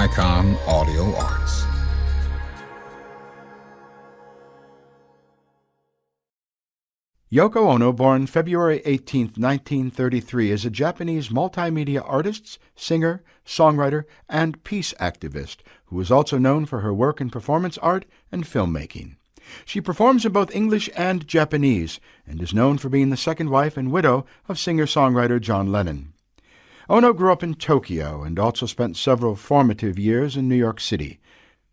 Icon Audio Arts. Yoko Ono, born February 18, 1933, is a Japanese multimedia artist, singer, songwriter, and peace activist who is also known for her work in performance art and filmmaking. She performs in both English and Japanese and is known for being the second wife and widow of singer-songwriter John Lennon. Ono grew up in Tokyo and also spent several formative years in New York City.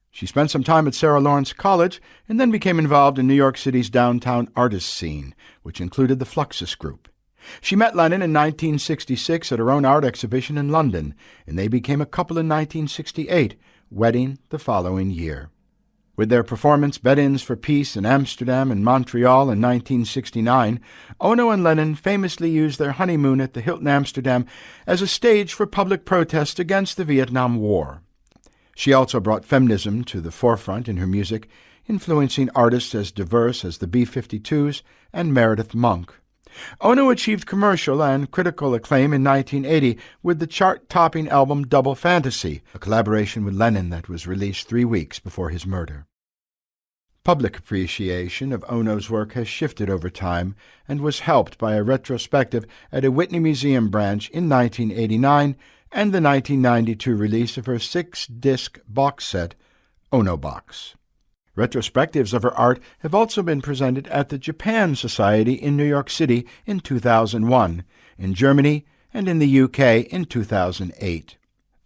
She spent some time at Sarah Lawrence College and then became involved in New York City's downtown artist scene, which included the Fluxus Group. She met Lennon in 1966 at her own art exhibition in London, and they became a couple in 1968, wedding the following year. With their performance Bed-Ins for Peace in Amsterdam and Montreal in 1969, Ono and Lennon famously used their honeymoon at the Hilton Amsterdam as a stage for public protest against the Vietnam War. She also brought feminism to the forefront in her music, influencing artists as diverse as the B-52s and Meredith Monk. Ono achieved commercial and critical acclaim in 1980 with the chart-topping album Double Fantasy, a collaboration with Lennon that was released 3 weeks before his murder. Public appreciation of Ono's work has shifted over time and was helped by a retrospective at a Whitney Museum branch in 1989 and the 1992 release of her 6-disc box set, Ono Box. Retrospectives of her art have also been presented at the Japan Society in New York City in 2001, in Germany, and in the UK in 2008.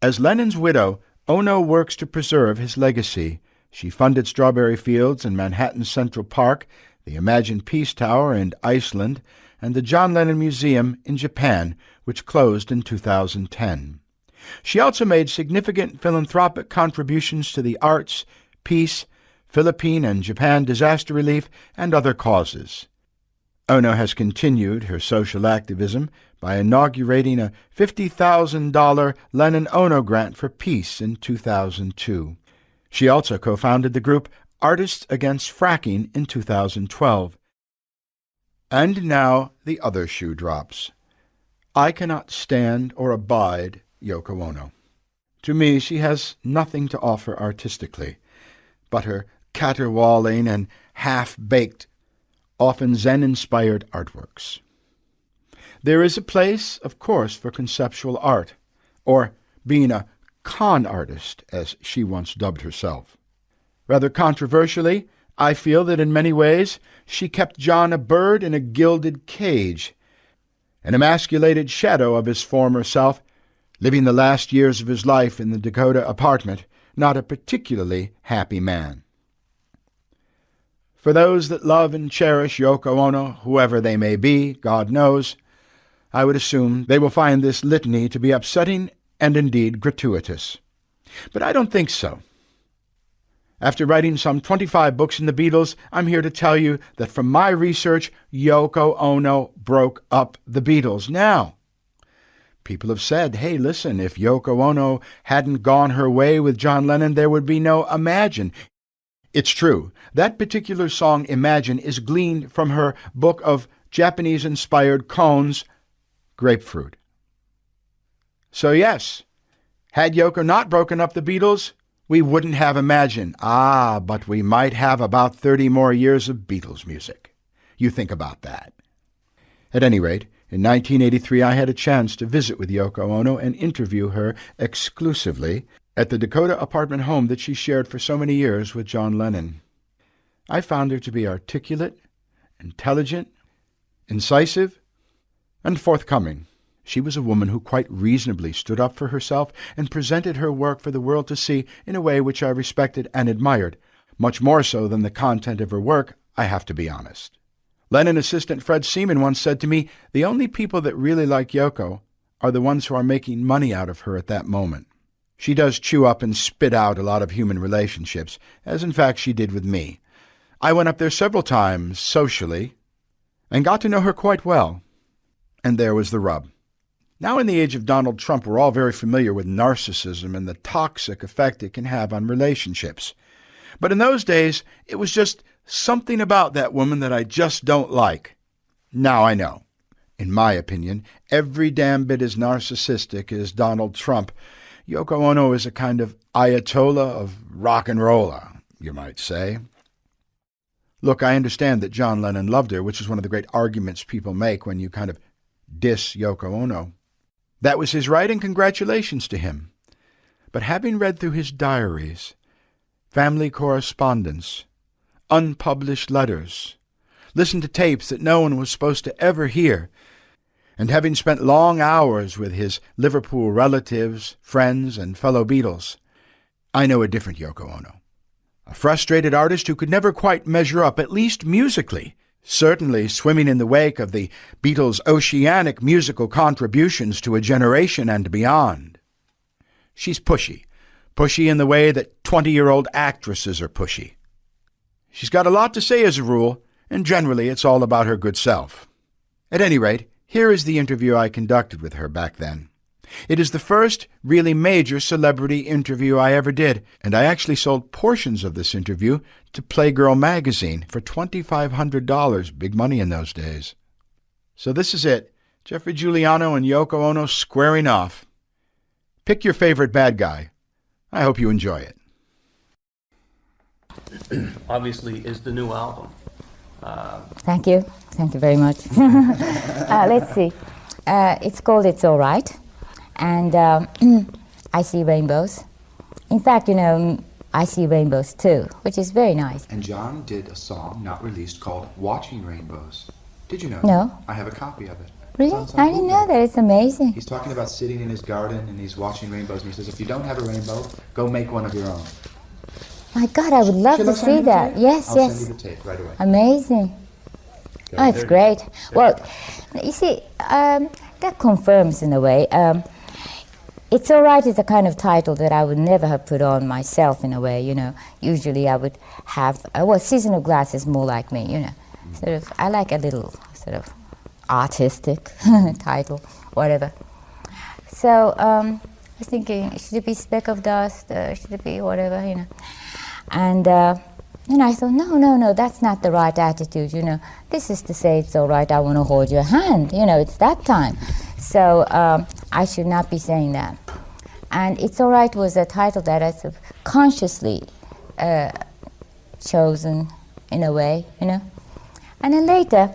As Lennon's widow, Ono works to preserve his legacy. She funded strawberry fields in Manhattan's Central Park, the Imagine Peace Tower in Iceland, and the John Lennon Museum in Japan, which closed in 2010. She also made significant philanthropic contributions to the arts, peace, Philippine and Japan disaster relief, and other causes. Ono has continued her social activism by inaugurating a $50,000 Lennon-Ono grant for peace in 2002. She also co-founded the group Artists Against Fracking in 2012. And now the other shoe drops. I cannot stand or abide Yoko Ono. To me, she has nothing to offer artistically, but her caterwauling and half-baked, often Zen-inspired artworks. There is a place, of course, for conceptual art, or being a con artist, as she once dubbed herself. Rather controversially, I feel that in many ways she kept John a bird in a gilded cage, an emasculated shadow of his former self, living the last years of his life in the Dakota apartment, not a particularly happy man. For those that love and cherish Yoko Ono, whoever they may be, God knows, I would assume they will find this litany to be upsetting and indeed gratuitous. But I don't think so. After writing some 25 books in the Beatles, I'm here to tell you that from my research, Yoko Ono broke up the Beatles. Now, people have said, hey, listen, if Yoko Ono hadn't gone her way with John Lennon, there would be no Imagine. It's true. That particular song, Imagine, is gleaned from her book of Japanese-inspired cones, Grapefruit. So yes, had Yoko not broken up the Beatles, we wouldn't have Imagine. But we might have about 30 more years of Beatles music. You think about that. At any rate, in 1983 I had a chance to visit with Yoko Ono and interview her exclusively at the Dakota apartment home that she shared for so many years with John Lennon. I found her to be articulate, intelligent, incisive, and forthcoming. She was a woman who quite reasonably stood up for herself and presented her work for the world to see in a way which I respected and admired, much more so than the content of her work, I have to be honest. Lennon assistant Fred Seaman once said to me, the only people that really like Yoko are the ones who are making money out of her at that moment. She does chew up and spit out a lot of human relationships, as in fact she did with me. I went up there several times, socially, and got to know her quite well. And there was the rub. Now in the age of Donald Trump, we're all very familiar with narcissism and the toxic effect it can have on relationships. But in those days, it was just something about that woman that I just don't like. Now I know. In my opinion, every damn bit as narcissistic as Donald Trump. Yoko Ono is a kind of Ayatollah of rock and roller, you might say. Look, I understand that John Lennon loved her, which is one of the great arguments people make when you kind of diss Yoko Ono. That was his right, and congratulations to him. But having read through his diaries, family correspondence, unpublished letters, listened to tapes that no one was supposed to ever hear, and having spent long hours with his Liverpool relatives, friends, and fellow Beatles, I know a different Yoko Ono. A frustrated artist who could never quite measure up, at least musically, certainly swimming in the wake of the Beatles' oceanic musical contributions to a generation and beyond. She's pushy in the way that 20-year-old actresses are pushy. She's got a lot to say as a rule, and generally it's all about her good self. At any rate, here is the interview I conducted with her back then. It is the first really major celebrity interview I ever did, and I actually sold portions of this interview to Playgirl magazine for $2,500, big money in those days. So this is it, Geoffrey Giuliano and Yoko Ono squaring off. Pick your favorite bad guy. I hope you enjoy it. Obviously, is the new album. Thank you. Thank you very much. Let's see. It's called It's All Right. And I see rainbows. In fact, I see rainbows too, which is very nice. And John did a song not released called Watching Rainbows. Did you know No. that? I have a copy of it. Really? I didn't know that. It's amazing. He's talking about sitting in his garden and he's watching rainbows, and he says, if you don't have a rainbow, go make one of your own. My God, I would love Shall I to send see you the that. tape? Yes, I'll yes. send you the tape right away. Amazing. Oh, it's great. Well, you see, that confirms in a way. It's All Right is a kind of title that I would never have put on myself in a way, Usually I would have, Season of Glass is more like me, Sort of, I like a little sort of artistic title, whatever. So I was thinking, should it be Speck of Dust? Should it be whatever, And I thought, no, that's not the right attitude, This is to say, it's all right, I want to hold your hand, it's that time. So I should not be saying that. And It's All Right was a title that I sort of consciously chosen in a way, And then later,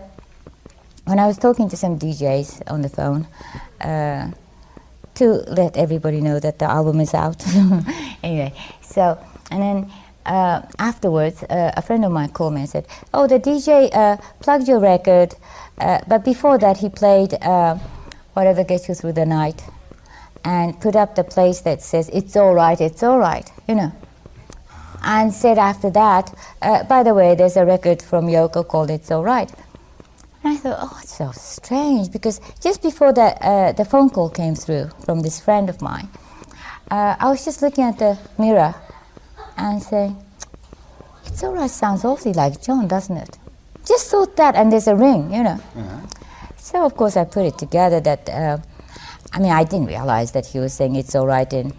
when I was talking to some DJs on the phone, to let everybody know that the album is out. Anyway, so, and then afterwards, a friend of mine called me and said, oh, the DJ plugged your record, but before that he played Whatever Gets You Through the Night, and put up the place that says, it's all right, And said after that, by the way, there's a record from Yoko called It's All Right. And I thought, oh, it's so strange, because just before the phone call came through from this friend of mine, I was just looking at the mirror and saying, It's All Right sounds awfully like John, doesn't it? Just thought that, and there's a ring, Uh-huh. So, of course, I put it together that, I didn't realize that he was saying It's All Right in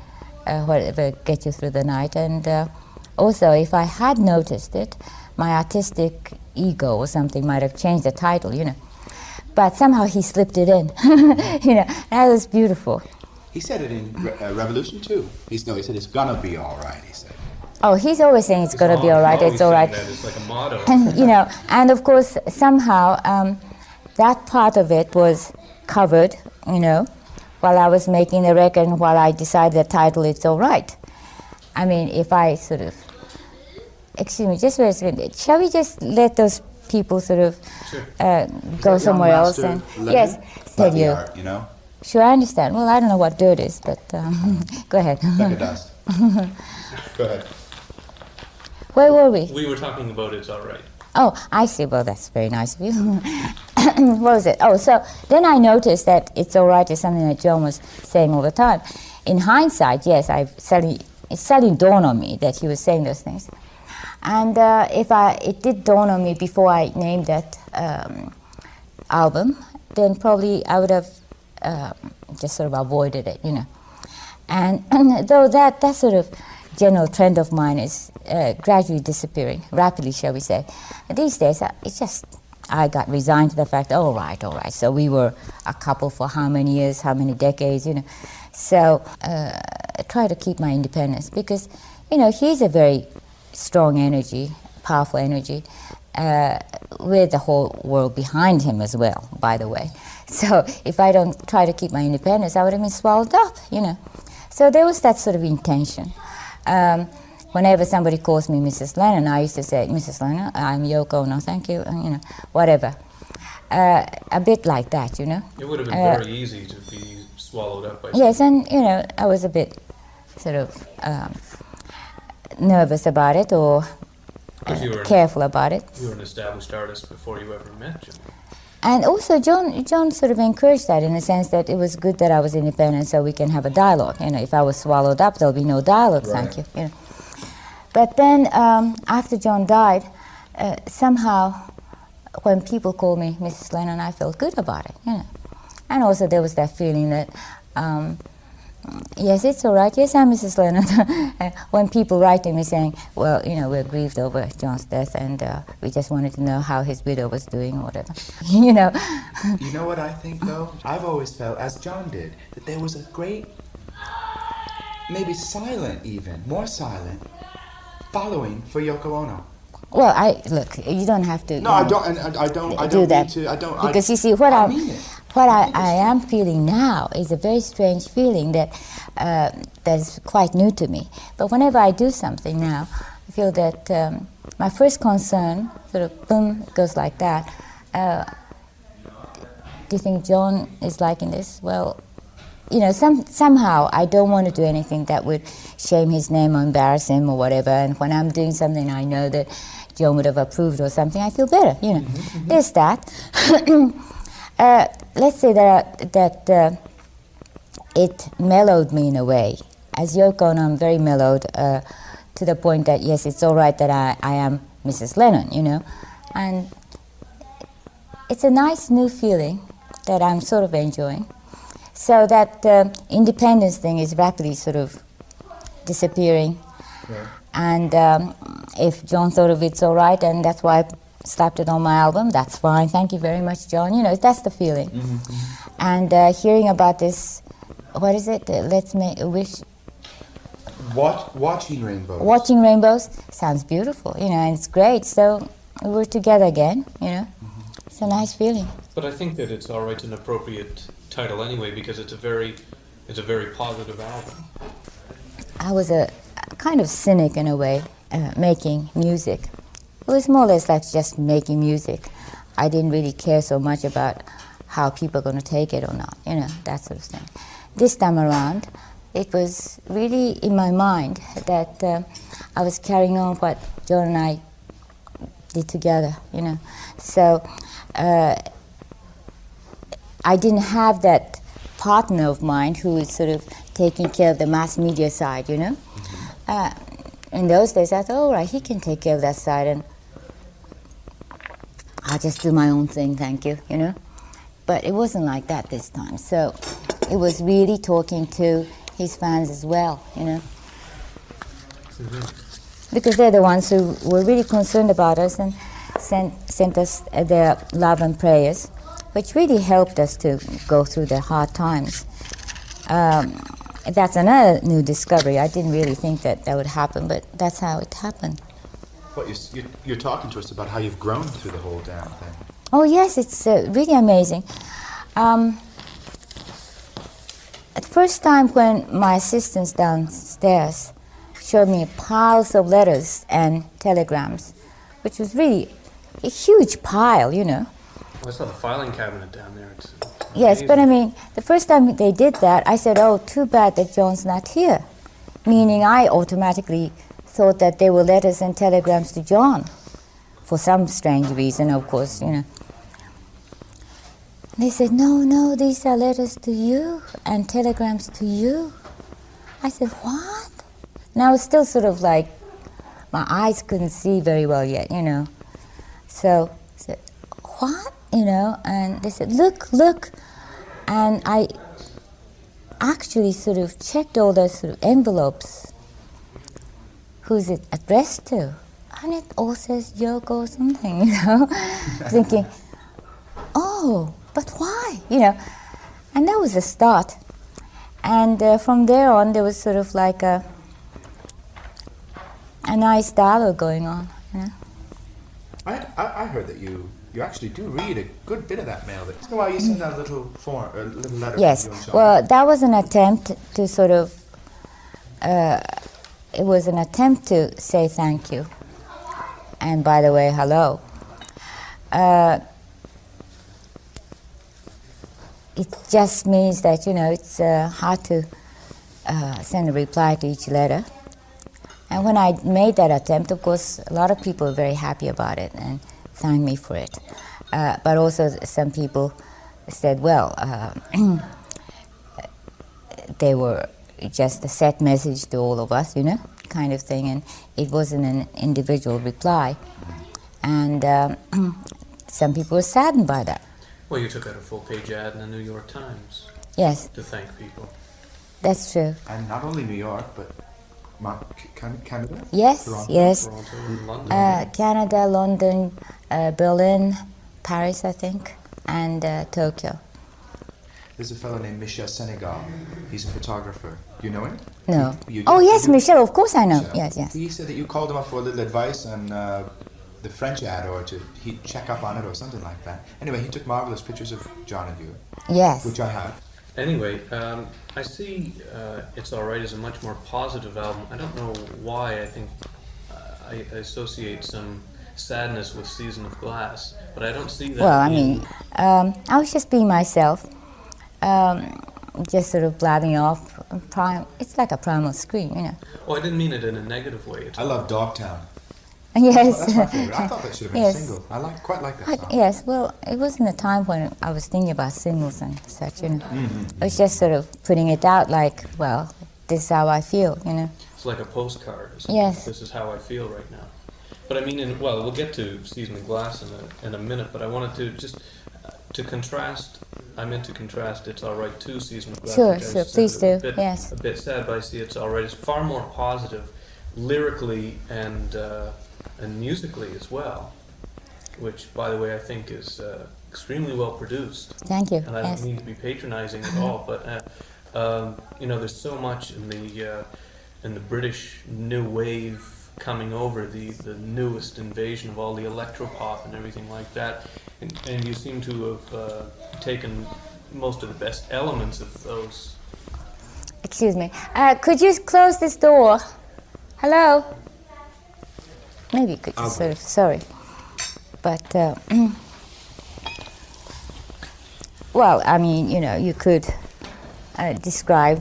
Whatever Gets You Through the Night. And also, if I had noticed it, my artistic ego or something might have changed the title, But somehow he slipped it in, That was beautiful. He said it in Revolution too. He said it's gonna be all right, he said. Oh, he's always saying it's going to be all right, it's all right. It's like a motto. And, and of course, somehow, that part of it was covered, while I was making the record and while I decided the title, It's All Right. If I sort of, excuse me, just wait a second, shall we just let those people sort of go somewhere else? And yes, said you. Art, Sure, I understand. Well, I don't know what dirt is, but go ahead. Speck of Dust. Go ahead. Where were we? We were talking about It's All Right. Oh, I see. Well, that's very nice of you. What was it? Oh, so then I noticed that It's All Right is something that John was saying all the time. In hindsight, yes, it suddenly dawned on me that he was saying those things. And it did dawn on me before I named that album, then probably I would have just sort of avoided it, And though that sort of general trend of mine is gradually disappearing, rapidly, shall we say. These days, I got resigned to the fact, all right. So we were a couple for how many years, how many decades, So I try to keep my independence because, he's a very strong energy, powerful energy, with the whole world behind him as well, by the way. So if I don't try to keep my independence, I would have been swallowed up, So there was that sort of intention. Whenever somebody calls me Mrs. Lennon, I used to say, Mrs. Lennon, I'm Yoko, no thank you, whatever. A bit like that, It would have been very easy to be swallowed up by Yes, and, I was a bit sort of nervous about it or careful about it. You were an established artist before you ever met Jim. And also John sort of encouraged that in the sense that it was good that I was independent so we can have a dialogue. If I was swallowed up, there'll be no dialogue, thank you. But then after John died, somehow when people called me Mrs. Lennon, I felt good about it, And also there was that feeling that, yes, it's all right, yes, I'm Mrs. Lennon. When people write to me saying, well, we're grieved over John's death and we just wanted to know how his widow was doing or whatever, You know what I think, though? I've always felt, as John did, that there was a great, maybe silent even, more silent, following for Yoko Ono. Well, look, you don't have to. No, I don't. And I don't do that. Need to. I don't. Because you see, what I am feeling now is a very strange feeling that's quite new to me. But whenever I do something now, I feel that my first concern sort of boom goes like that. Do you think John is liking this? Well, somehow I don't want to do anything that would shame his name or embarrass him or whatever. And when I'm doing something I know that John would have approved or something, I feel better, There's that. Let's say that it mellowed me in a way. As Yoko Ono, I'm very mellowed to the point that, yes, it's all right that I am Mrs. Lennon, And it's a nice new feeling that I'm sort of enjoying. So that independence thing is rapidly sort of disappearing. Yeah. And if John thought of it's all right, and that's why I slapped it on my album, that's fine. Thank you very much, John. That's the feeling. Mm-hmm. And hearing about this, what is it? Let's make a wish. Watching rainbows. Watching rainbows sounds beautiful, and it's great. So we're together again, Mm-hmm. It's a nice feeling. But I think that it's all right, an appropriate title anyway, because it's a very positive album. I was a kind of cynic in a way, making music. It was more or less like just making music. I didn't really care so much about how people are going to take it or not, that sort of thing. This time around, it was really in my mind that I was carrying on what John and I did together, So I didn't have that partner of mine who is sort of taking care of the mass media side, In those days, I thought, all right, he can take care of that side, and I'll just do my own thing, thank you, But it wasn't like that this time. So it was really talking to his fans as well, Mm-hmm. Because they're the ones who were really concerned about us and sent us their love and prayers, which really helped us to go through the hard times. That's another new discovery. I didn't really think that would happen, but that's how it happened. Well, you're talking to us about how you've grown through the whole damn thing. Oh yes, it's really amazing. At the first time when my assistants downstairs showed me piles of letters and telegrams, which was really a huge pile, Well, I saw the filing cabinet down there. It's yes, amazing. but I mean, the first time they did that, I said, oh, too bad that John's not here. Meaning I automatically thought that they were letters and telegrams to John, for some strange reason, of course, They said, no, these are letters to you and telegrams to you. I said, what? And I was still sort of like, my eyes couldn't see very well yet, So I said, what? And they said, look. And I actually sort of checked all those sort of envelopes. Who's it addressed to? And it all says Yoko or something, Thinking, oh, but why? And that was a start. And from there on, there was sort of like a nice dialogue going on. You know? I heard that you actually do read a good bit of that mail. Once in a while you send out a little form, a little letter. Yes. To you and John. Well, that was an attempt to sort of. It was an attempt to say thank you. And by the way, hello. It just means that, you know, it's hard to send a reply to each letter. And when I made that attempt, of course, a lot of people were very happy about it and thanked me for it. But also some people said, well, they were just a set message to all of us, you know, kind of thing. And it wasn't an individual reply. And some people were saddened by that. Well, you took out a full-page ad in the New York Times. Yes. To thank people. That's true. And not only New York, but Canada? Yes, Toronto? yes. Toronto and London. Canada, London, Berlin, Paris, I think, and Tokyo. There's a fellow named Michel Senegal. He's a photographer. Do you know him? No. You Oh, do? yes, You do? Michel, of course I know. Michel. Yes, yes. He said that you called him up for a little advice on the French ad, or he'd check up on it or something like that. Anyway, he took marvelous pictures of John and you, Yes. which I have. Anyway, I see It's Alright as a much more positive album. I don't know why. I think I associate some sadness with Season of Glass, but I don't see that. Well, I mean, I was just being myself, just sort of blabbing off. It's like a primal scream, you know. Oh, I didn't mean it in a negative way. I love Dogtown. Yes. That's my favorite. I thought that should have been Yes. a single. I quite like that song. Yes, well, it wasn't a time when I was thinking about singles and such, you know. I was just sort of putting it out like, well, this is how I feel, you know. It's like a postcard. Yes. This is how I feel right now. But I mean, we'll get to Season of Glass in a minute, but I wanted to just to contrast. I meant to contrast It's Alright to Season of Glass. Sure, which I sure, said please a do, bit- yes. A bit sad, but I see It's Alright is far more positive, lyrically and musically as well, which, by the way, I think is extremely well produced. Thank you, And I yes. don't mean to be patronizing at all, but you know, there's so much in the British new wave coming over, the newest invasion of all the electropop and everything like that, and you seem to have taken most of the best elements of those. Excuse me. Could you close this door? Hello? Maybe you could just sort of, sorry. But, well, I mean, you know, you could describe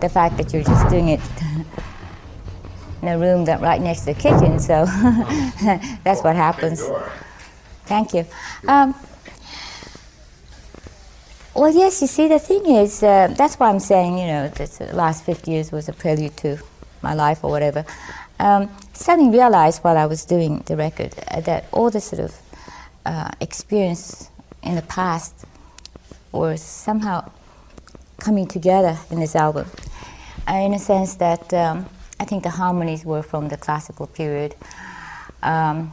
the fact that you're just doing it in a room that right next to the kitchen, so that's what happens. Thank you. Well, yes, you see, the thing is, that's why I'm saying, you know, the last 50 years was a prelude to my life or whatever. Suddenly realized while I was doing the record that all the sort of experience in the past was somehow coming together in this album, in a sense that I think the harmonies were from the classical period, the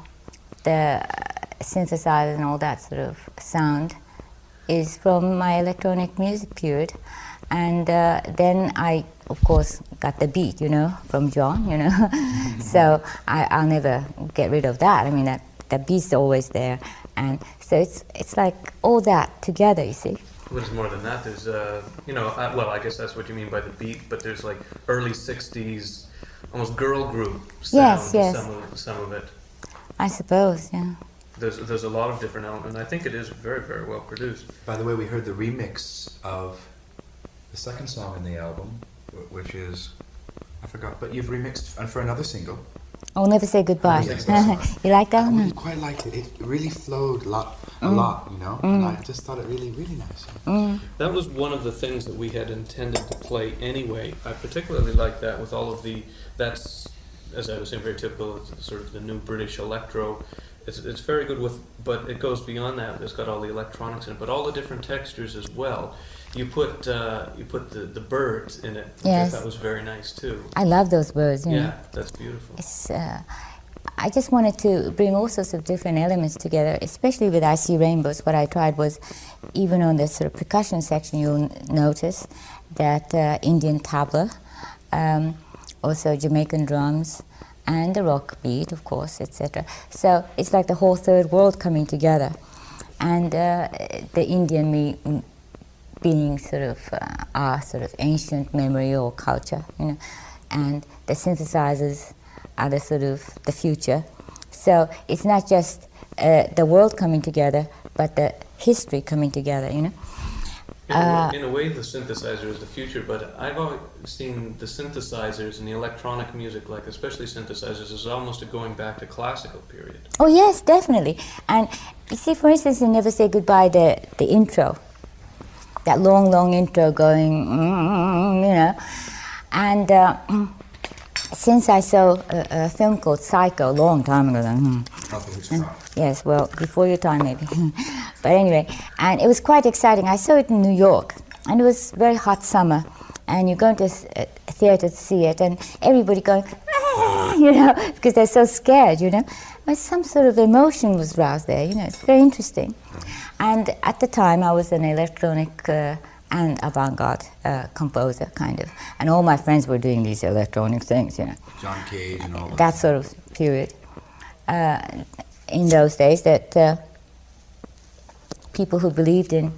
synthesizer and all that sort of sound is from my electronic music period, and then I, of course, got the beat, you know, from John, you know. So I'll never get rid of that. I mean, that beat's always there, and so it's like all that together, you see. Well, there's more than that. There's, you know, well, I guess that's what you mean by the beat, but there's like early 60s, almost girl group sound Yes, to yes. some of it. I suppose, yeah. There's a lot of different elements, and I think it is very, very well produced. By the way, we heard the remix of the second song in the album, which is, I forgot, but you've remixed for another single. I'll never say goodbye. Never Say Goodbye. You like that I one? really quite liked it. It really flowed a lot, you know, and I just thought it really, really nice. That was one of the things that we had intended to play anyway. I particularly like that with all of that's, as I was saying, very typical of sort of the new British electro. It's very good with, but it goes beyond that. It's got all the electronics in it, but all the different textures as well. You put the birds in it, which Yes. I thought was very nice too. I love those birds, you know. Yeah, that's beautiful. It's, I just wanted to bring all sorts of different elements together, especially with I See Rainbows. What I tried was, even on the sort of percussion section, you'll notice that Indian tabla, also Jamaican drums, and the rock beat, of course, etc. So it's like the whole third world coming together, and the Indian being sort of our sort of ancient memory or culture, you know, and the synthesizers are the sort of the future. So it's not just the world coming together, but the history coming together, you know. In a way, the synthesizer is the future, but I've always seen the synthesizers and the electronic music, like especially synthesizers, as almost a going back to classical period. Oh yes, definitely. And you see, for instance, in Never Say Goodbye, the intro, that long intro going, you know, and since I saw a film called Psycho a long time ago, yes, well, before your time maybe, but anyway, and it was quite exciting. I saw it in New York, and it was very hot summer, and you go into a theater to see it, and everybody going, you know, because they're so scared, you know. But some sort of emotion was roused there, you know. It's very interesting. And at the time, I was an electronic and avant-garde composer, kind of. And all my friends were doing these electronic things, you know. John Cage and all that sort of period. In those days, that people who believed in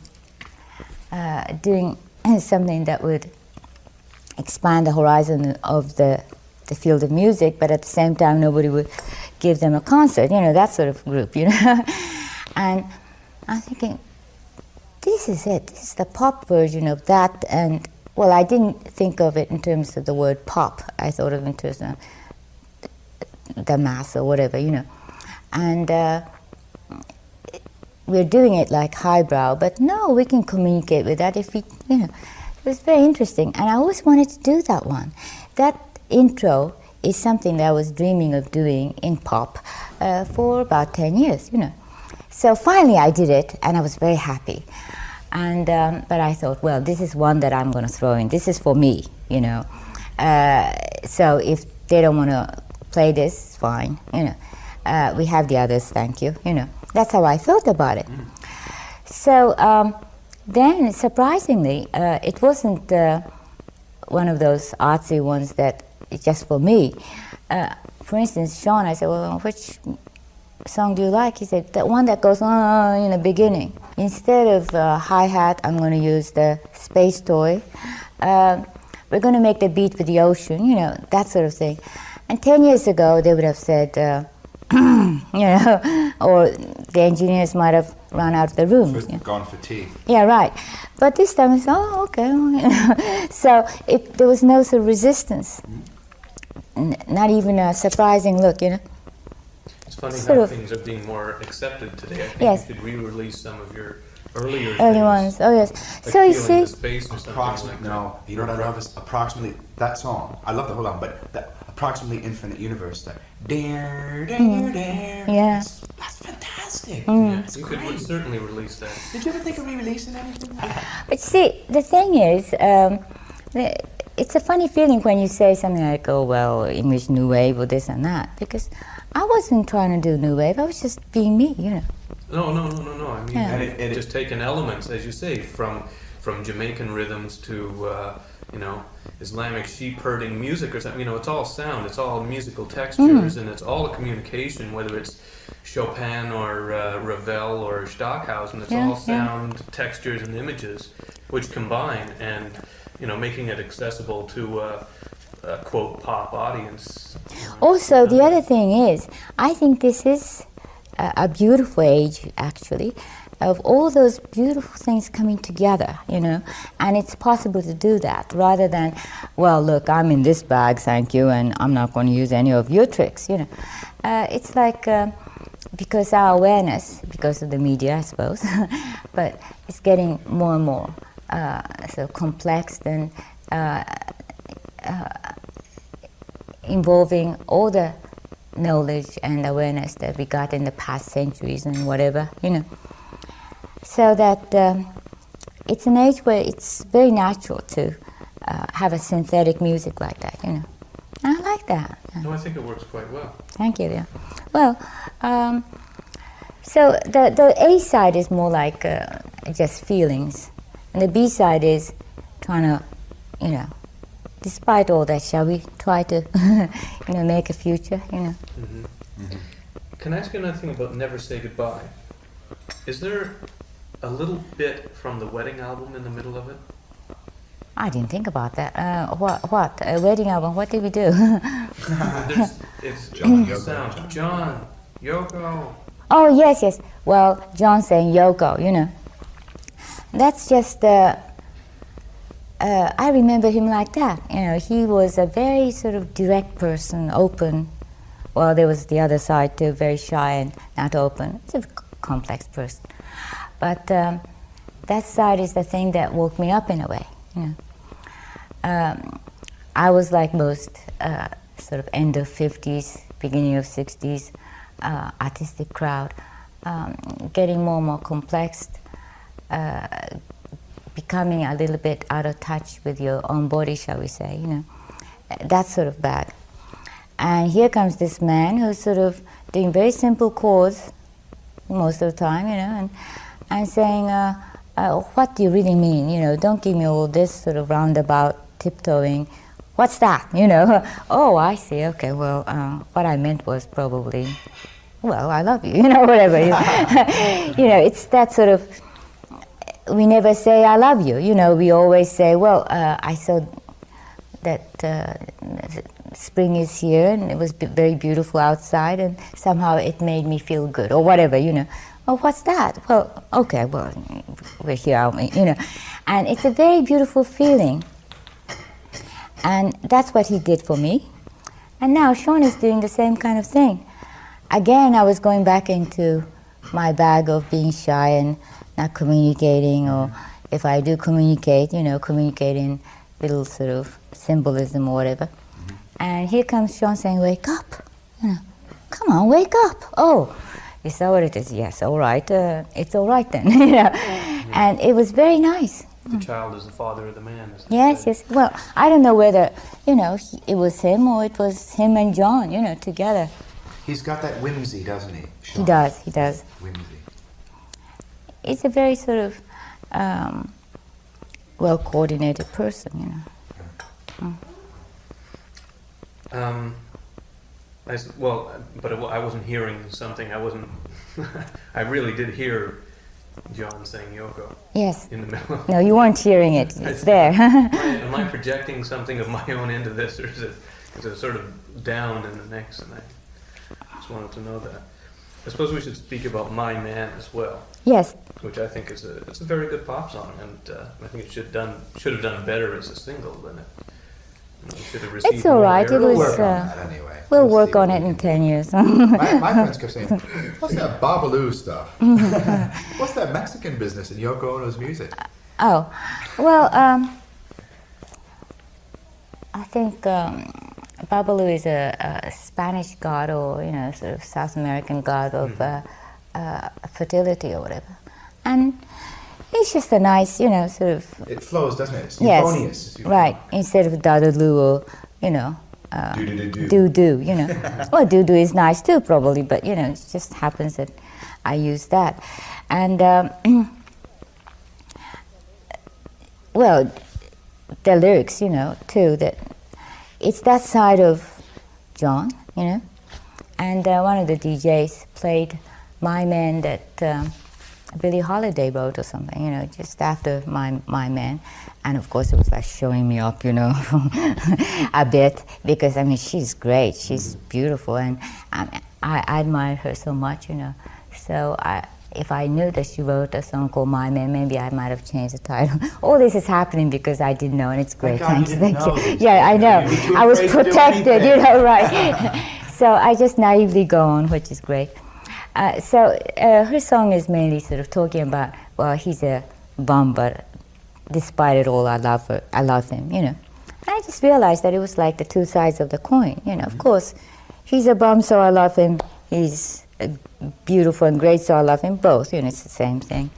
doing something that would expand the horizon of the field of music, but at the same time nobody would give them a concert, you know, that sort of group, you know. And I'm thinking, this is it. This is the pop version of that. And, well, I didn't think of it in terms of the word pop. I thought of it in terms of the mass or whatever, you know. And we're doing it like highbrow, but no, we can communicate with that if we, you know. It was very interesting. And I always wanted to do that one. That intro is something that I was dreaming of doing in pop for about 10 years, you know. So finally I did it, and I was very happy. And but I thought, well, this is one that I'm going to throw in. This is for me, you know. So if they don't want to play this, fine, you know. We have the others, thank you, you know. That's how I felt about it. So then, surprisingly, it wasn't one of those artsy ones that it's just for me. For instance, Sean, I said, well, which song do you like? He said, the one that goes on in the beginning. Instead of hi-hat, I'm going to use the space toy. We're going to make the beat with the ocean, you know, that sort of thing. And 10 years ago, they would have said, you know, or the engineers might have run out of the room. Gone for tea. Yeah, right. But this time it's, oh, okay. So there was no sort of resistance. Not even a surprising look, you know. It's funny how things are being more accepted today. I think you could re-release some of your early ones. Oh yes. Like so you see, the see, space or something like no, you know what I love is approximately that song. I love the whole album, but that approximately infinite universe. That dare. Yeah. That's fantastic. Yeah, you could certainly release that. Did you ever think of re-releasing anything? But see, the thing is, it's a funny feeling when you say something like, oh, well, English New Wave or this and that, because I wasn't trying to do New Wave, I was just being me, you know. No. I mean, Yeah. just taking elements, as you say, from Jamaican rhythms to, you know, Islamic sheep herding music or something. You know, it's all sound, it's all musical textures, and it's all a communication, whether it's Chopin or Ravel or Stockhausen. It's all sound, textures, and images which combine, and you know, making it accessible to a quote pop audience. Also, the other thing is, I think this is a beautiful age, actually, of all those beautiful things coming together, you know, and it's possible to do that rather than, well, look, I'm in this bag, thank you, and I'm not going to use any of your tricks, you know. It's like, because our awareness, because of the media, I suppose, but it's getting more and more so complex and involving all the knowledge and awareness that we got in the past centuries and whatever, you know. So that it's an age where it's very natural to have a synthetic music like that, you know. I like that. No, I think it works quite well. Thank you. Yeah. Well, so the A side is more like just feelings, and the B side is trying to you know, despite all that, shall we try to, you know, make a future, you know? Mm-hmm. Mm-hmm. Can I ask you another thing about Never Say Goodbye? Is there a little bit from the wedding album in the middle of it? I didn't think about that. What? A wedding album? What did we do? It's John, the Yoko. sound. John, Yoko. Oh, yes, yes. Well, John saying Yoko, you know. That's just, I remember him like that. You know, he was a very sort of direct person, open. Well, there was the other side too, very shy and not open. It's a complex person. But that side is the thing that woke me up in a way, you know. I was like most sort of end of 50s, beginning of 60s, artistic crowd, getting more and more complex, becoming a little bit out of touch with your own body, shall we say, you know. That sort of bag. And here comes this man who's sort of doing very simple chords most of the time, you know, and saying, what do you really mean? You know, don't give me all this sort of roundabout tiptoeing. What's that? You know, oh, I see, okay, well, what I meant was probably, well, I love you, you know, whatever. You know, it's that sort of, we never say I love you, you know, we always say, well, I saw that spring is here and it was very beautiful outside and somehow it made me feel good or whatever, you know. Oh, what's that? Well, okay, well, we're here, you know. And it's a very beautiful feeling. And that's what he did for me. And now Sean is doing the same kind of thing. Again, I was going back into my bag of being shy and not communicating, or if I do communicate, you know, communicating little sort of symbolism or whatever. And here comes Sean saying, wake up, you know, come on, wake up. Oh, is that what it is? Yes, all right, it's all right then, you know. And it was very nice. The child is the father of the man. Yes, yes. Well, I don't know whether, you know, it was him or it was him and John, you know, together. He's got that whimsy, doesn't he? Sean? He does. Whimsy. It's a very sort of well-coordinated person, you know. I wasn't hearing something. I wasn't. I really did hear John saying Yoko. Yes. In the middle. No, you weren't hearing it. It's there. Am I projecting something of my own into this, or is it sort of down in the mix? And I just wanted to know that. I suppose we should speak about My Man as well. Yes. Which I think is a very good pop song, and I think it should have done better as a single than it. Should have received it's all right. It We'll was. work on that anyway. We'll see work on what it we in can 10 years. My friends kept saying, what's that Babalu stuff? What's that Mexican business in Yoko Ono's music? Oh, well, I think Babalu is a Spanish god, or you know, sort of South American god of fertility or whatever, and it's just a nice, you know, sort of. It flows, doesn't it? It's Yes, euphonious. right. Instead of dadaloo or you know, do, you know. Well, do is nice too, probably, but you know, it just happens that I use that, and well, the lyrics, you know, too. That it's that side of John, you know, and one of the DJs played My Man that Billie Holiday wrote or something, you know, just after My Man. And of course it was like showing me up, you know, a bit, because I mean, she's great, she's beautiful, and I admire her so much, you know. So if I knew that she wrote a song called My Man, maybe I might have changed the title. All this is happening because I didn't know, and it's great. Thank Thanks. you. Yeah, I know. I was afraid to do protected, you anything. know, right. So I just naively go on, which is great. So her song is mainly sort of talking about, well, he's a bum, but despite it all, I love him, you know. And I just realized that it was like the two sides of the coin, you know. Of course, he's a bum, so I love him. He's beautiful and great, so I love him. Both, you know, it's the same thing.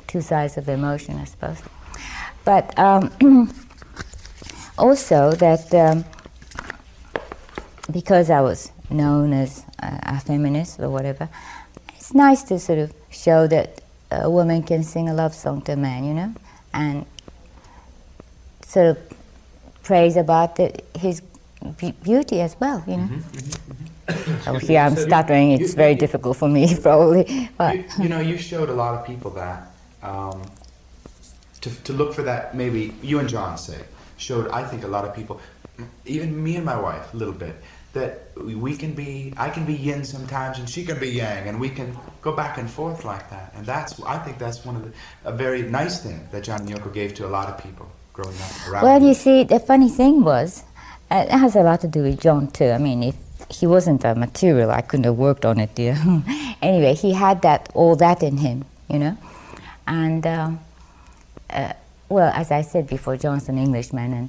Two sides of the emotion, I suppose. But also that because I was known as a feminist or whatever, it's nice to sort of show that a woman can sing a love song to a man, you know, and sort of praise about his beauty as well, you know. Oh, here I'm stuttering. It's very difficult for me, probably. But You know, you showed a lot of people that to look for that. Maybe you and John say showed. I think a lot of people, even me and my wife, a little bit, that I can be yin sometimes, and she can be yang, and we can go back and forth like that. And I think that's a very nice thing that John and Yoko gave to a lot of people growing up around. well, you see, the funny thing was, it has a lot to do with John too. I mean, if he wasn't a material, I couldn't have worked on it, dear. Anyway, he had all that in him, you know. And well, as I said before, John's an Englishman, and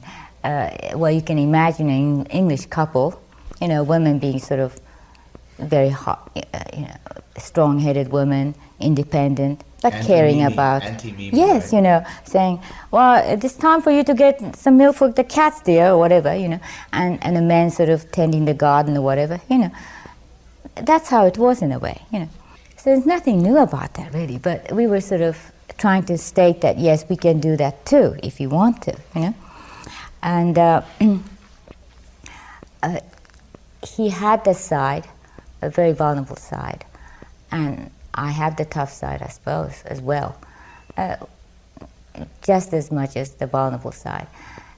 well, you can imagine an English couple, you know, women being sort of very hot, you know, strong-headed women, independent, but caring about. Anti-Mimi, yes, right? you know, saying, well, it's time for you to get some milk for the cats, dear, or whatever, you know, and a man sort of tending the garden or whatever, you know. That's how it was in a way, you know. So there's nothing new about that, really, but we were sort of trying to state that, yes, we can do that too, if you want to, you know. And he had the side, a very vulnerable side, and I had the tough side, I suppose, as well, just as much as the vulnerable side.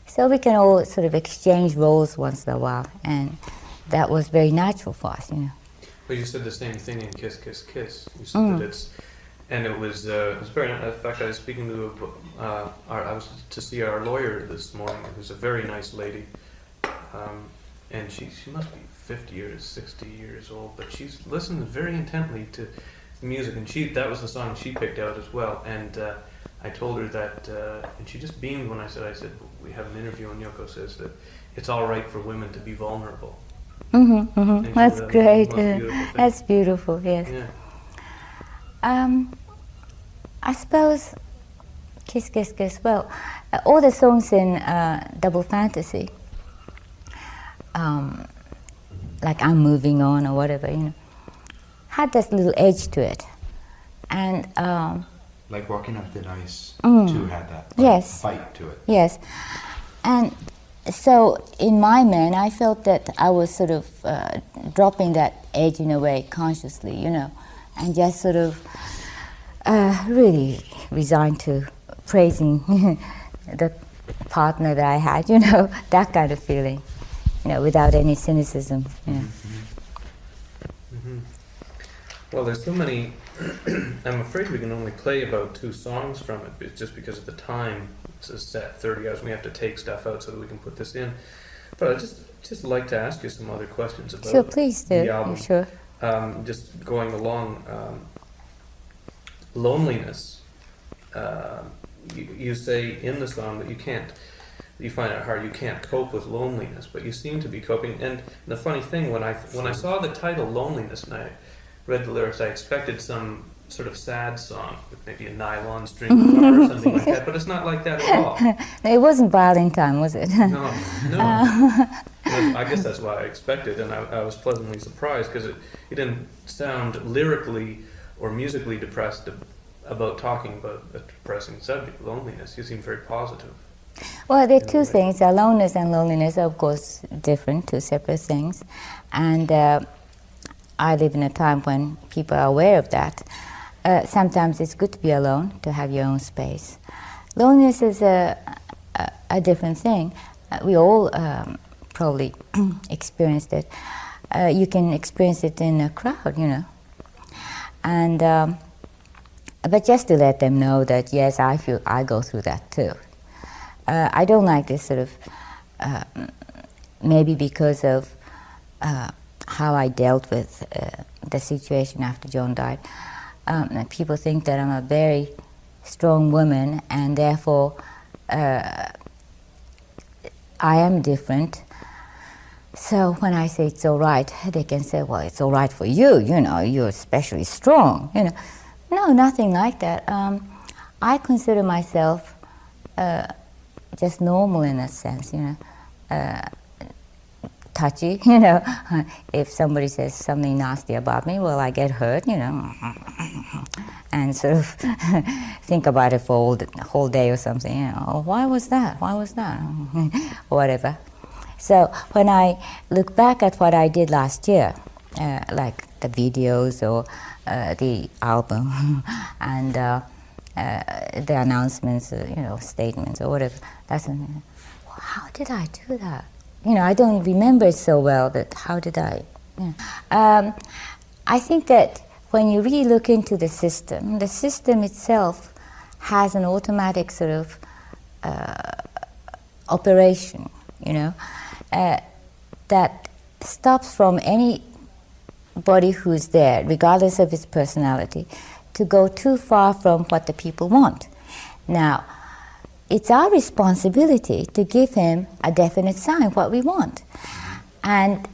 So we can all sort of exchange roles once in a while, and that was very natural for us, you know. Well, you said the same thing in Kiss, Kiss, Kiss. You said that it's, and it was very. In fact, I was speaking to I was to see our lawyer this morning, who's a very nice lady, and she must be 50 or 60 years old, but she's listened very intently to the music, and that was the song she picked out as well. And I told her that, and she just beamed when I said we have an interview, and Yoko says that it's all right for women to be vulnerable. That's great. Beautiful That's beautiful. Yes. Yeah. I suppose Kiss, Kiss, Kiss. Well, all the songs in Double Fantasy, like I'm Moving On or whatever, you know, had this little edge to it, and Like Walking on Thin Ice too had that yes, fight to it. yes, and so in my man, I felt that I was sort of dropping that edge in a way consciously, you know, and just sort of really resigned to praising the partner that I had, you know, that kind of feeling, you know, without any cynicism, you know. Well, there's so many. I'm afraid we can only play about 2 songs from it, but just because of the time. It's a set 30 hours. We have to take stuff out so that we can put this in. But I'd just like to ask you some other questions about Sure, please do. the album. Sure. Just going along, loneliness. You say in the song that you find it hard, you can't cope with loneliness, but you seem to be coping. And the funny thing, when I saw the title Loneliness and I read the lyrics, I expected some sort of sad song with maybe a nylon string guitar or something like that, but it's not like that at all. It wasn't violin time, was it? No. I guess that's what I expected, and I was pleasantly surprised because it didn't sound lyrically or musically depressed about talking about a depressing subject, loneliness. You seem very positive. Well, there are 2 things. Aloneness and loneliness are, of course, different, 2 separate things. And I live in a time when people are aware of that. Sometimes it's good to be alone, to have your own space. Loneliness is a different thing. We all probably experienced it. You can experience it in a crowd, you know. And but just to let them know that, yes, I go through that too. I don't like this sort of, maybe because of how I dealt with the situation after John died. People think that I'm a very strong woman, and therefore I am different. So when I say it's all right, they can say, well, it's all right for you, you know, you're especially strong, you know. No, nothing like that. I consider myself just normal in a sense, you know. touchy, you know. If somebody says something nasty about me, well, I get hurt, you know, and sort of think about it for the whole day or something, you know. Oh, why was that? Why was that? Whatever. So when I look back at what I did last year, like the videos or the album and the announcements, you know, statements or whatever, how did I do that? You know, I don't remember it so well, but how did I? Yeah. I think that when you really look into the system itself has an automatic sort of operation, you know, that stops from anybody who's there, regardless of his personality, to go too far from what the people want. Now, it's our responsibility to give him a definite sign what we want, and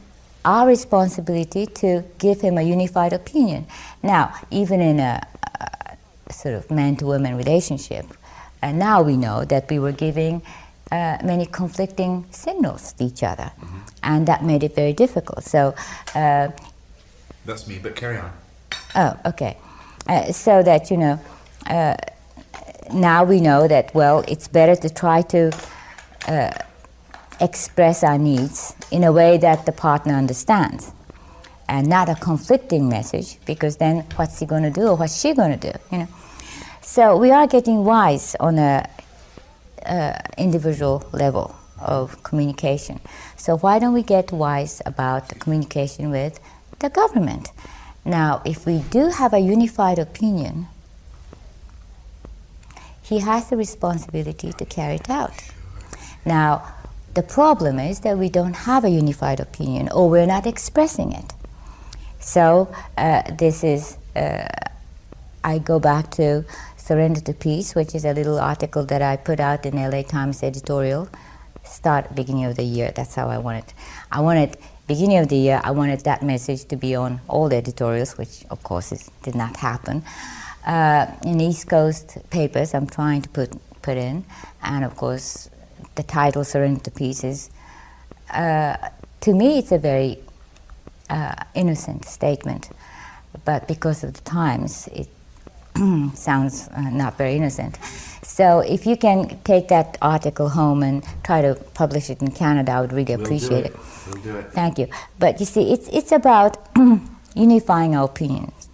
our responsibility to give him a unified opinion. Now, even in a sort of man-to-woman relationship, and now we know that we were giving many conflicting signals to each other, and that made it very difficult. So That's me, but carry on. oh, okay. So that, you know, now we know that, well, it's better to try to express our needs in a way that the partner understands, and not a conflicting message, because then what's he going to do or what's she going to do, you know? So we are getting wise on a individual level of communication. So why don't we get wise about the communication with the government? Now, if we do have a unified opinion, he has the responsibility to carry it out. Now, the problem is that we don't have a unified opinion, or we're not expressing it. So this is, I go back to Surrender to Peace, which is a little article that I put out in LA Times editorial, beginning of the year. That's how I wanted, beginning of the year, I wanted that message to be on all the editorials, which of course did not happen. In East Coast papers, I'm trying to put in, and of course, the title Surrender to Peace is, to me, it's a very innocent statement, but because of the times, it sounds not very innocent. So if you can take that article home and try to publish it in Canada, I would really appreciate it. We'll do it. Thank you. But you see, it's about unifying our opinions,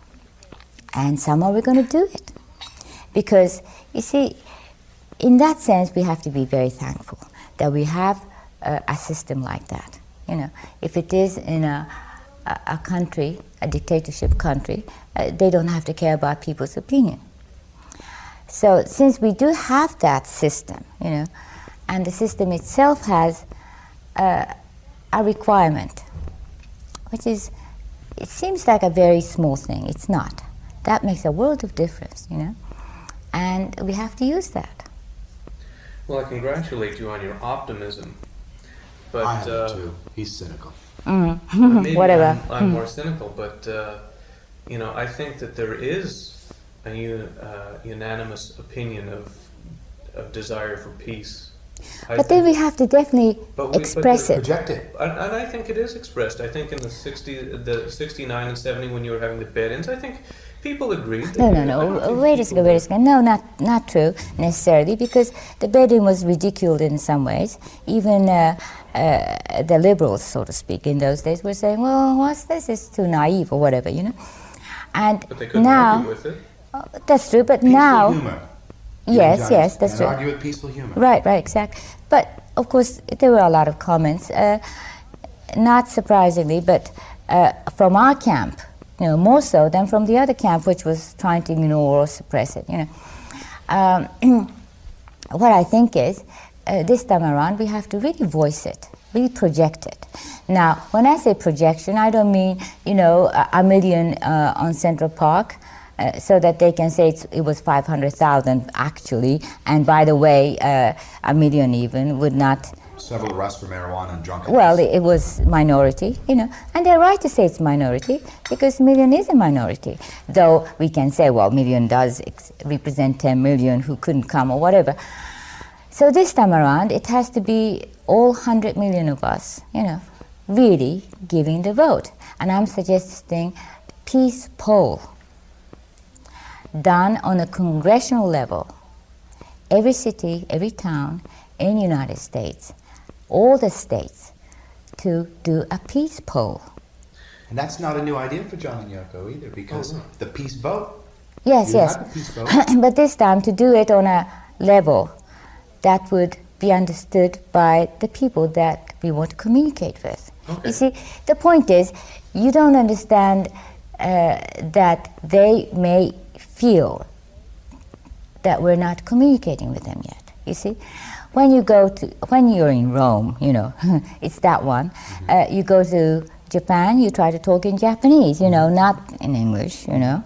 and somehow we're going to do it. Because, you see, in that sense, we have to be very thankful that we have a system like that. You know, if it is in a country, a dictatorship country, they don't have to care about people's opinion. So since we do have that system, you know, and the system itself has a requirement, which is, it seems like a very small thing. It's not. That makes a world of difference, you know, and we have to use that. Well, I congratulate you on your optimism, but I have it too. He's cynical. maybe Whatever. I'm more cynical, but you know, I think that there is a unanimous opinion of desire for peace. But then we have to definitely express it. Project it. And I think it is expressed. I think in the 69 and 70, when you were having the bed-ins, I think people agreed. No. Wait a second. No, not true necessarily, because the bed-in was ridiculed in some ways. Even the liberals, so to speak, in those days were saying, well, what's this? It's too naive or whatever, you know. And But they couldn't now, argue with it. That's true, but Peaceful now... humor. Yes, that's and true. argue with peaceful humor. Right, exactly. But of course, there were a lot of comments, not surprisingly, but from our camp, you know, more so than from the other camp, which was trying to ignore or suppress it. You know, what I think is, this time around, we have to really voice it, really project it. Now, when I say projection, I don't mean, you know, a million on Central Park. So that they can say it was 500,000 actually, and by the way, a million even would not. Several arrests for marijuana and drunkenness. Well, it was minority, you know, and they're right to say it's minority because million is a minority. Though we can say, well, million does represent 10 million who couldn't come or whatever. So this time around, it has to be all 100 million of us, you know, really giving the vote. And I'm suggesting peace poll done on a congressional level. Every city, every town in the United States, all the states, to do a peace poll. And that's not a new idea for John and Yoko either, because the peace vote. Yes, You yes. had the peace vote. But this time to do it on a level that would be understood by the people that we want to communicate with. Okay. You see, the point is, you don't understand that they may feel that we're not communicating with them yet. You see, when you're in Rome, you know, it's that one. You go to Japan, you try to talk in Japanese, you know, not in English, you know,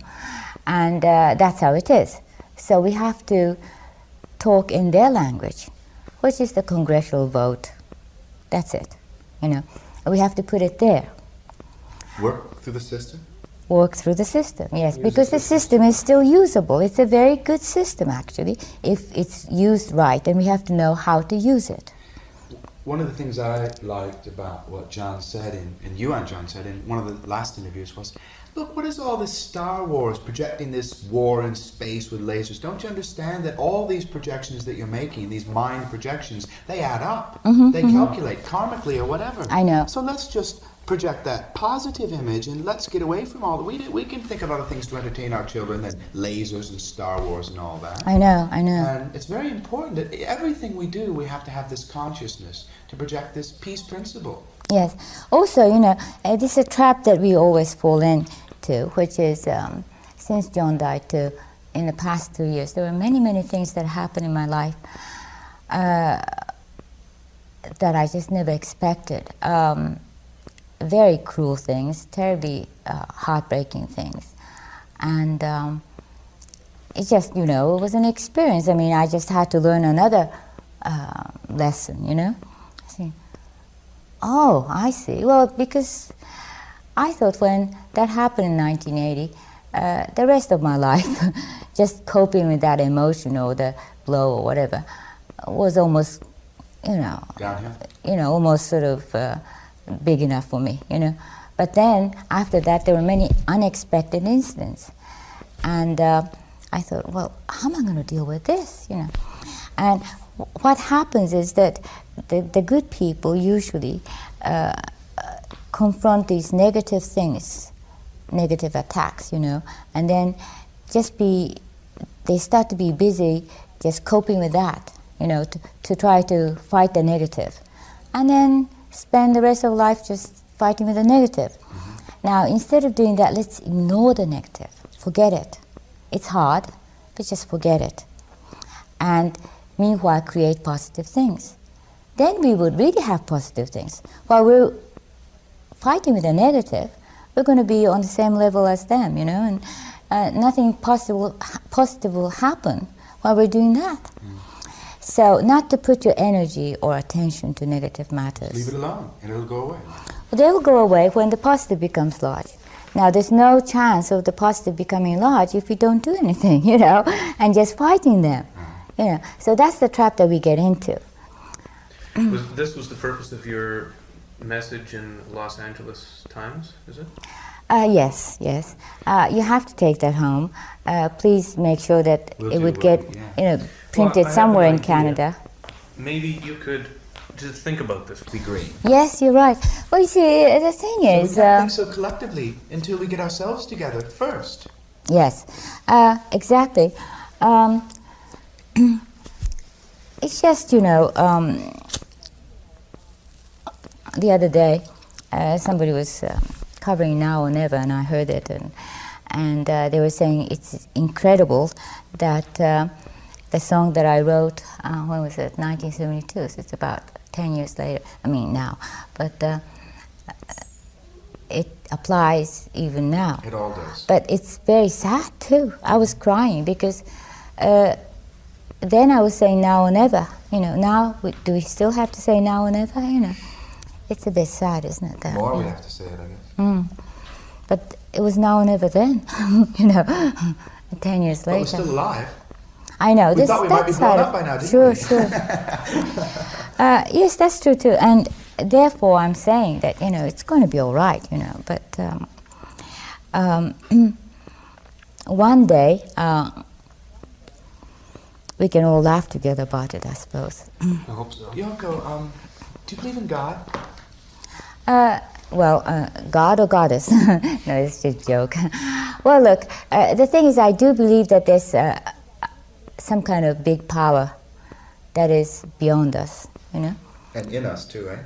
and that's how it is. So we have to talk in their language, which is the congressional vote. That's it, you know. We have to put it there. Work through the system? Work through the system, yes, because the system is still usable. It's a very good system, actually, if it's used right, and we have to know how to use it. One of the things I liked about what John said, and you and John said in one of the last interviews was, look, what is all this Star Wars projecting this war in space with lasers? Don't you understand that all these projections that you're making, these mind projections, they add up. They calculate karmically or whatever. I know. So let's just project that positive image and let's get away from all the... We can think of other things to entertain our children than lasers and Star Wars and all that. I know. And it's very important that everything we do, we have to have this consciousness to project this peace principle. Yes. Also, you know, this is a trap that we always fall into, which is, since John died too, in the past 2 years, there were many, many things that happened in my life that I just never expected. Very cruel things, terribly heartbreaking things. And it just, you know, it was an experience. I mean, I just had to learn another lesson, you know. Oh, I see. Well, because I thought when that happened in 1980, the rest of my life, just coping with that emotion or the blow or whatever, was almost, you know, Downhill. you know, almost sort of big enough for me, you know. But then, after that, there were many unexpected incidents. And I thought, well, how am I going to deal with this, you know? And what happens is that the good people usually confront these negative things, negative attacks, you know, and then they start to be busy just coping with that, you know, to try to fight the negative. And then spend the rest of life just fighting with the negative. Now, instead of doing that, let's ignore the negative. Forget it. It's hard, but just forget it. And meanwhile, create positive things. Then we would really have positive things. While we're fighting with the negative, we're going to be on the same level as them, you know, and nothing positive will happen while we're doing that. So not to put your energy or attention to negative matters. Leave it alone and it'll go away. Well, they will go away when the positive becomes large. Now, there's no chance of the positive becoming large if we don't do anything, you know, and just fighting them. You know, so that's the trap that we get into. This was the purpose of your message in Los Angeles Times, is it? Yes. You have to take that home. Please make sure that it would get, you know, printed somewhere in Canada. Maybe you could just think about this. Be great. Yes, you're right. Well, you see, the thing So is... we can't think so collectively until we get ourselves together first. Yes, exactly. It's just, you know, the other day, somebody was covering Now or Never, and I heard it, and they were saying it's incredible that the song that I wrote, when was it, 1972, so it's about 10 years later, I mean now, but it applies even now. It all does. But it's very sad too. I was crying because then I was saying now or never. You know, now do we still have to say now or never? You know, it's a bit sad, isn't it? That, More we have to say it, I guess. But it was now or never then. You know, 10 years But later. we're still alive. I know. We thought we might be blown up by now, didn't sure, we? Sure. Yes, that's true too. And therefore, I'm saying that, it's going to be all right, but one day we can all laugh together about it, I suppose. I hope so. Yoko, do you believe in God? God or goddess? No, it's just a joke. Well, look, the thing is, I do believe that there's some kind of big power that is beyond us, And in us too, eh?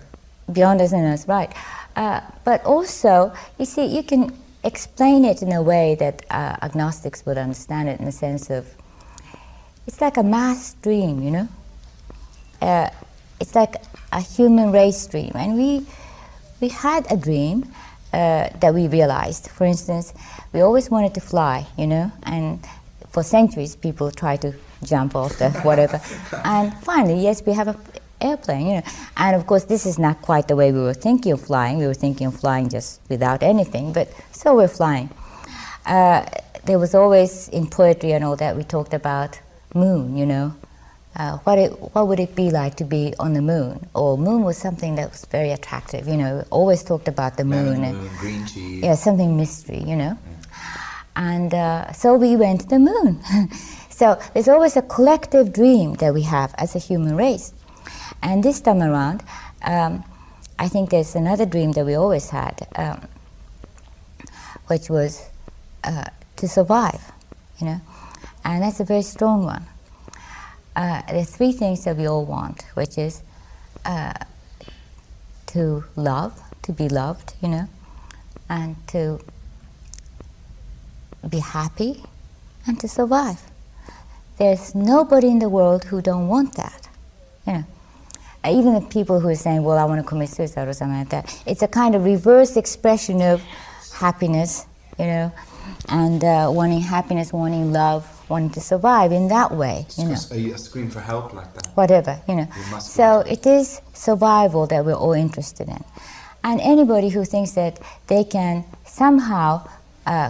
Beyond us and us, right. But also, you see, you can explain it in a way that agnostics would understand it, in the sense of, it's like a mass dream, it's like a human race dream. And we had a dream that we realized. For instance, we always wanted to fly, and for centuries people tried to jump off the whatever. And finally, yes, we have an airplane, And of course, this is not quite the way we were thinking of flying. We were thinking of flying just without anything, but so we're flying. There was always, in poetry and all that, we talked about moon, what would it be like to be on the moon? Or moon was something that was very attractive, always talked about the moon. Moon, green cheese. Yeah, something mystery, And so we went to the moon. So there's always a collective dream that we have as a human race. And this time around, I think there's another dream that we always had, which was to survive, And that's a very strong one. There are three things that we all want, which is to love, to be loved, and to be happy, and to survive. There's nobody in the world who don't want that, Even the people who are saying, well, I want to commit suicide or something like that, it's a kind of reverse expression of happiness, and wanting happiness, wanting love, wanting to survive in that way, A scream for help like that. Whatever, So it is survival that we're all interested in. And anybody who thinks that they can somehow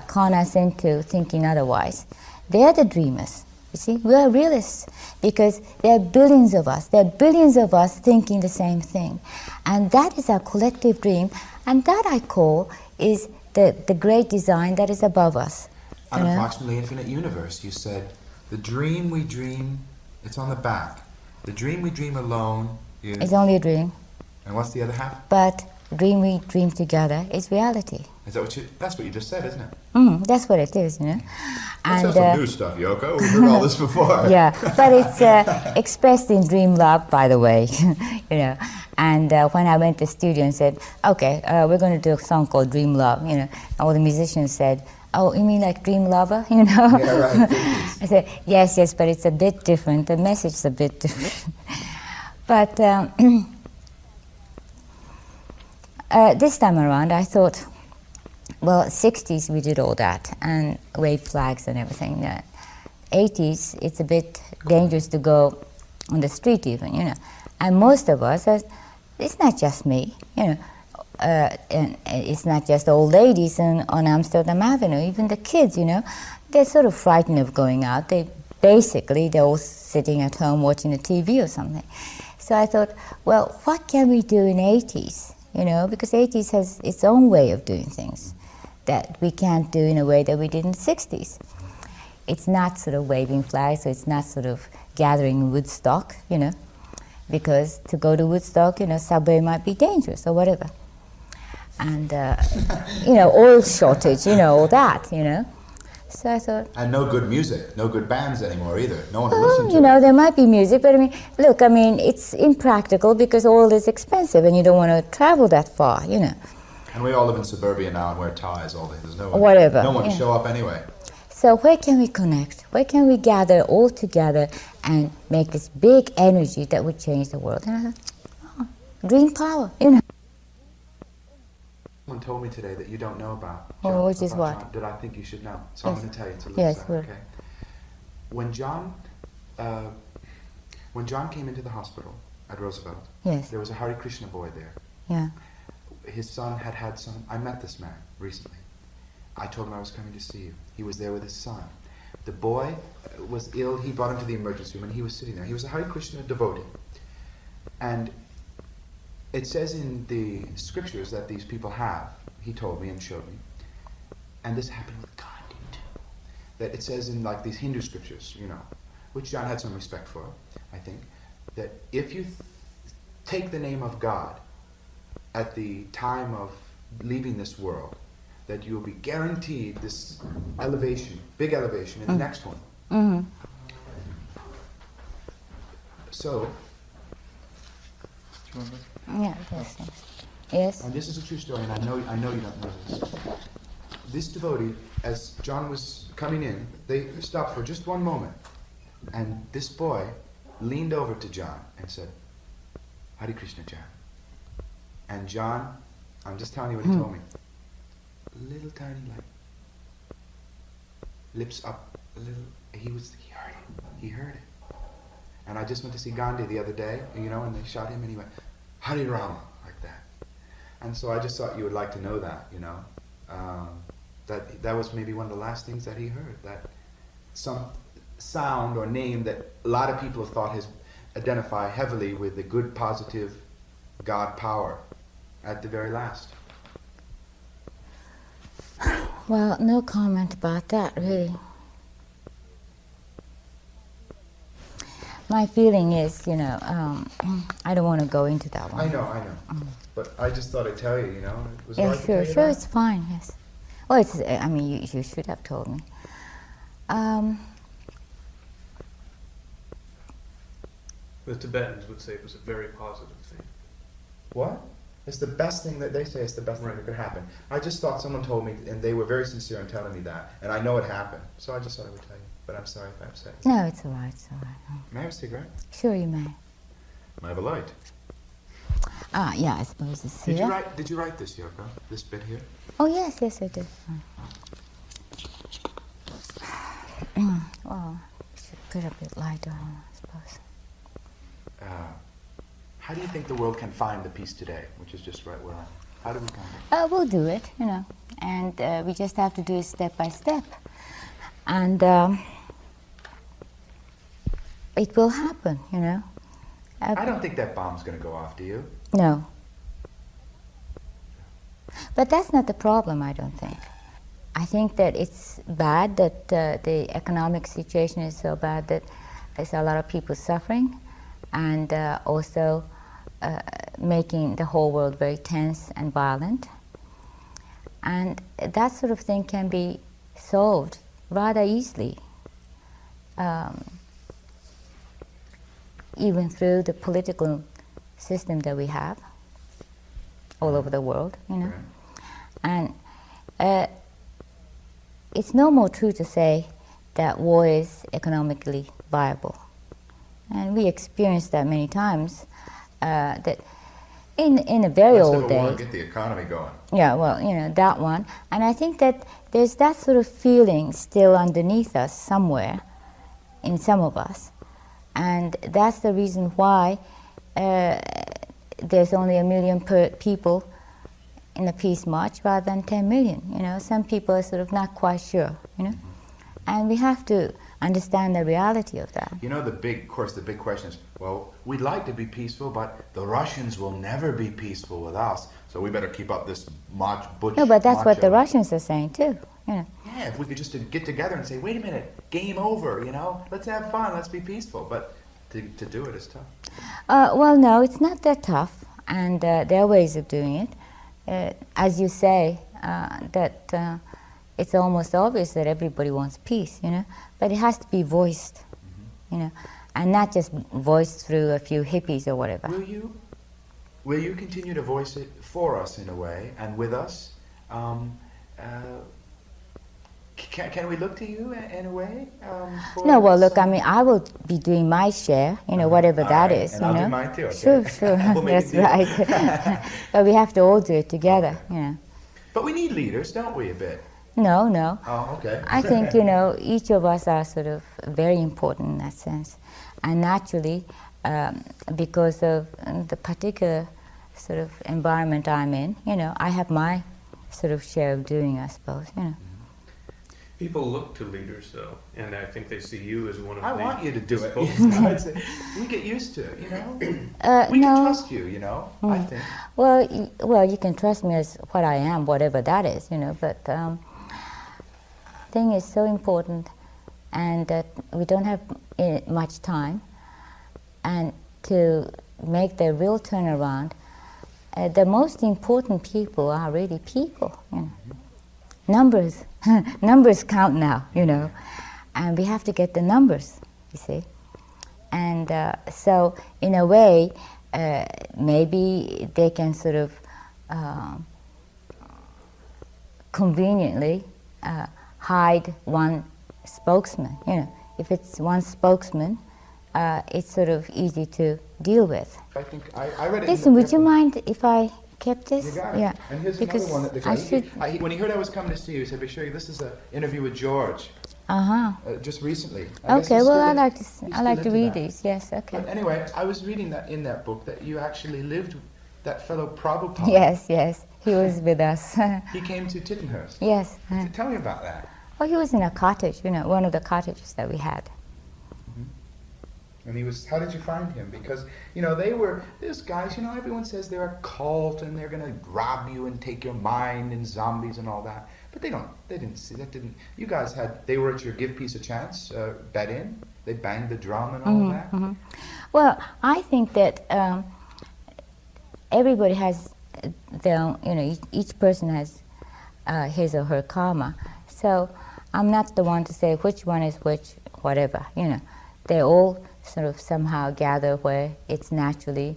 con us into thinking otherwise, they're the dreamers. You see, we are realists, because there are billions of us. There are billions of us thinking the same thing. And that is our collective dream, and that I call is the great design that is above us. An approximately infinite universe. You said, the dream we dream, it's on the back. The dream we dream alone is... It's only a dream. And what's the other half? But the dream we dream together is reality. Is that that's what you just said, isn't it? That's what it is, That's And some new stuff, Yoko. We've heard all this before. yeah, but it's expressed in dream love, by the way, And when I went to the studio and said, okay, we're going to do a song called Dream Love, all the musicians said, oh, you mean like Dream Lover, Yeah, right. I said, yes, but it's a bit different. The message is a bit different. But this time around, I thought, well, 60s we did all that, and wave flags and everything. 80s, it's a bit dangerous to go on the street even, And most of us, it's not just me, and it's not just old ladies on Amsterdam Avenue, even the kids, they're sort of frightened of going out. They're all sitting at home watching the TV or something. So I thought, well, what can we do in 80s? Because 80s has its own way of doing things that we can't do in a way that we did in the 60s. It's not sort of waving flags, so it's not sort of gathering in Woodstock, because to go to Woodstock, subway might be dangerous or whatever. And, oil shortage, all that, So I thought... And no good music, no good bands anymore either. No one to listen to. There might be music, but it's impractical because oil is expensive and you don't want to travel that far, And we all live in suburbia now and wear ties all day. There's no one, Whatever, no one to show up anyway. So where can we connect? Where can we gather all together and make this big energy that would change the world? And I thought, dream power, Someone told me today that you don't know about. Oh, which is what? John, that I think you should know. So Yes. I'm going to tell you. It's a little Yes, sad, well. okay? When John came into the hospital at Roosevelt, Yes. there was a Hare Krishna boy there. Yeah. His son had some... I met this man recently. I told him I was coming to see you. He was there with his son. The boy was ill. He brought him to the emergency room and he was sitting there. He was a Hare Krishna devotee. And it says in the scriptures that these people have, he told me and showed me, and this happened with Gandhi too, that it says in like these Hindu scriptures, you know, which John had some respect for, I think, that if you take the name of God at the time of leaving this world, that you will be guaranteed this elevation, big elevation in the next one. Mm-hmm. So, Yeah, yes. Yes. and this is a true story, and I know you don't know this. This devotee, as John was coming in, they stopped for just one moment, and this boy leaned over to John and said, "Hare Krishna, John." And John, I'm just telling you what he told me. Little tiny light, lips up a little. He heard it. He heard it. And I just went to see Gandhi the other day, you know, and they shot him, and he went, "Hare Rama," like that. And so I just thought you would like to know that, you know, that was maybe one of the last things that he heard, that some sound or name that a lot of people have thought has identify heavily with the good, positive God power at the very last. Well, no comment about that, really. My feeling is, you know, I don't want to go into that one. I know. But I just thought I'd tell you, you know. Was it Yeah, right to sure, tell you sure, that? it's fine, yes. Well, it's, I mean, you should have told me. The Tibetans would say it was a very positive thing. What? It's the best thing that they say. It's the best thing that could happen. I just thought someone told me, and they were very sincere in telling me that, and I know it happened. So I just thought I would tell you. But I'm sorry if I upset you. No, it's all right, it's all right. May I have a cigarette? Sure, you may. I have a light. Yeah, I suppose it's Did here. you write this, Yoko? This bit here? Oh, yes, I did. Well, should put a bit lighter on, I suppose. How do you think the world can find the peace today, which is just right where I'm? How do we find it? We'll do it, you know, and we just have to do it step by step. And it will happen, you know. I don't think that bomb's going to go off, do you? No. But that's not the problem, I don't think. I think that it's bad that the economic situation is so bad that there's a lot of people suffering, and also making the whole world very tense and violent. And that sort of thing can be solved rather easily, even through the political system that we have all over the world, you know. Right. And it's no more true to say that war is economically viable. And we experienced that many times, that in a very Let's old have a war days. and get the economy going. Yeah, well, you know, that one. And I think that there's that sort of feeling still underneath us somewhere, in some of us. And that's the reason why there's only 1 million people in a peace march rather than 10 million. You know, some people are sort of not quite sure, you know. And we have to understand the reality of that. You know, the big question is, well, we'd like to be peaceful, but the Russians will never be peaceful with us, so we better keep up this butch. No, but that's what the macho. Russians are saying too, you know. Yeah, if we could just get together and say, wait a minute, game over, you know, let's have fun, let's be peaceful. But to do it is tough. Well, no, it's not that tough, and there are ways of doing it. As you say, that it's almost obvious that everybody wants peace, you know, but it has to be voiced, you know, and not just voiced through a few hippies or whatever. Will you continue to voice it for us in a way and with us? Can we look to you in a way? No, well, look, I mean, I will be doing my share, you know, whatever that is, and you I'll know. do mine too, okay? Sure, We'll make a that's deal. right. But we have to all do it together, you know. But we need leaders, don't we, a bit? No. Oh, okay. I think, you know, each of us are sort of very important in that sense. And naturally, because of the particular sort of environment I'm in, you know, I have my sort of share of doing, I suppose, you know. People look to leaders, though, and I think they see you as one of I the... want you to do it. We get used to it, you know? We can trust you, you know, I think. Well, you can trust me as what I am, whatever that is, you know, but thing is so important, and that we don't have much time, and to make the real turnaround, the most important people are really people, you know. Numbers count now, you know, and we have to get the numbers, you see. And so, in a way, maybe they can sort of conveniently hide one spokesman. You know, if it's one spokesman, it's sort of easy to deal with. I think I read it. Listen, would you mind if I kept this? You got it. Yeah. And here's because another one that the guy, when he heard I was coming to see you, he said, "Be sure this is an interview with George." Just recently. Okay. Well, I like to read these. Yes. Okay. But anyway, I was reading that in that book that you actually lived that fellow Prabhupada. Yes. He was with us. He came to Tittenhurst. Yes. Tell me about that. Well, he was in a cottage, you know, one of the cottages that we had. And he was, how did you find him? Because, you know, these guys, you know, everyone says they're a cult and they're going to rob you and take your mind and zombies and all that. But they didn't see, you guys they were at your Give Peace a Chance, bet in, they banged the drum and all of that. Mm-hmm. Well, I think that everybody has their own, you know, each person has his or her karma. So I'm not the one to say which one is which, whatever, you know. They all sort of somehow gather where it's naturally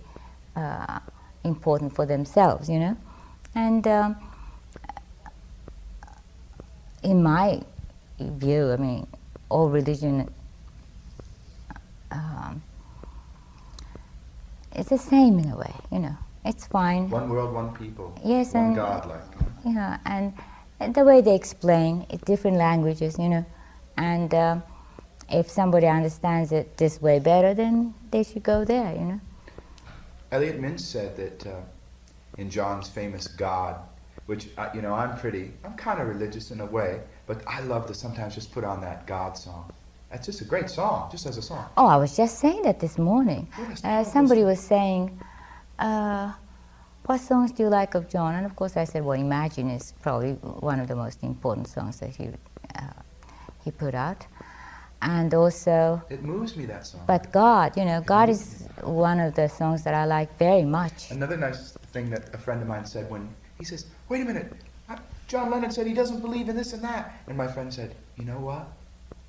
important for themselves, you know. And in my view, I mean, all religion it's the same in a way, you know. It's fine. One world, one people. Yes, one and God, like. Yeah, and the way they explain, it's different languages, you know, and if somebody understands it this way better, then they should go there, you know. Elliot Mintz said that in John's famous God, which, you know, I'm kind of religious in a way, but I love to sometimes just put on that God song. That's just a great song, just as a song. Oh, I was just saying that this morning. Somebody was saying, what songs do you like of John? And of course I said, well, Imagine is probably one of the most important songs that he put out. And also... It moves me, that song. But God, you know, God is one of the songs that I like very much. Another nice thing that a friend of mine said when he says, wait a minute, John Lennon said he doesn't believe in this and that. And my friend said, you know what?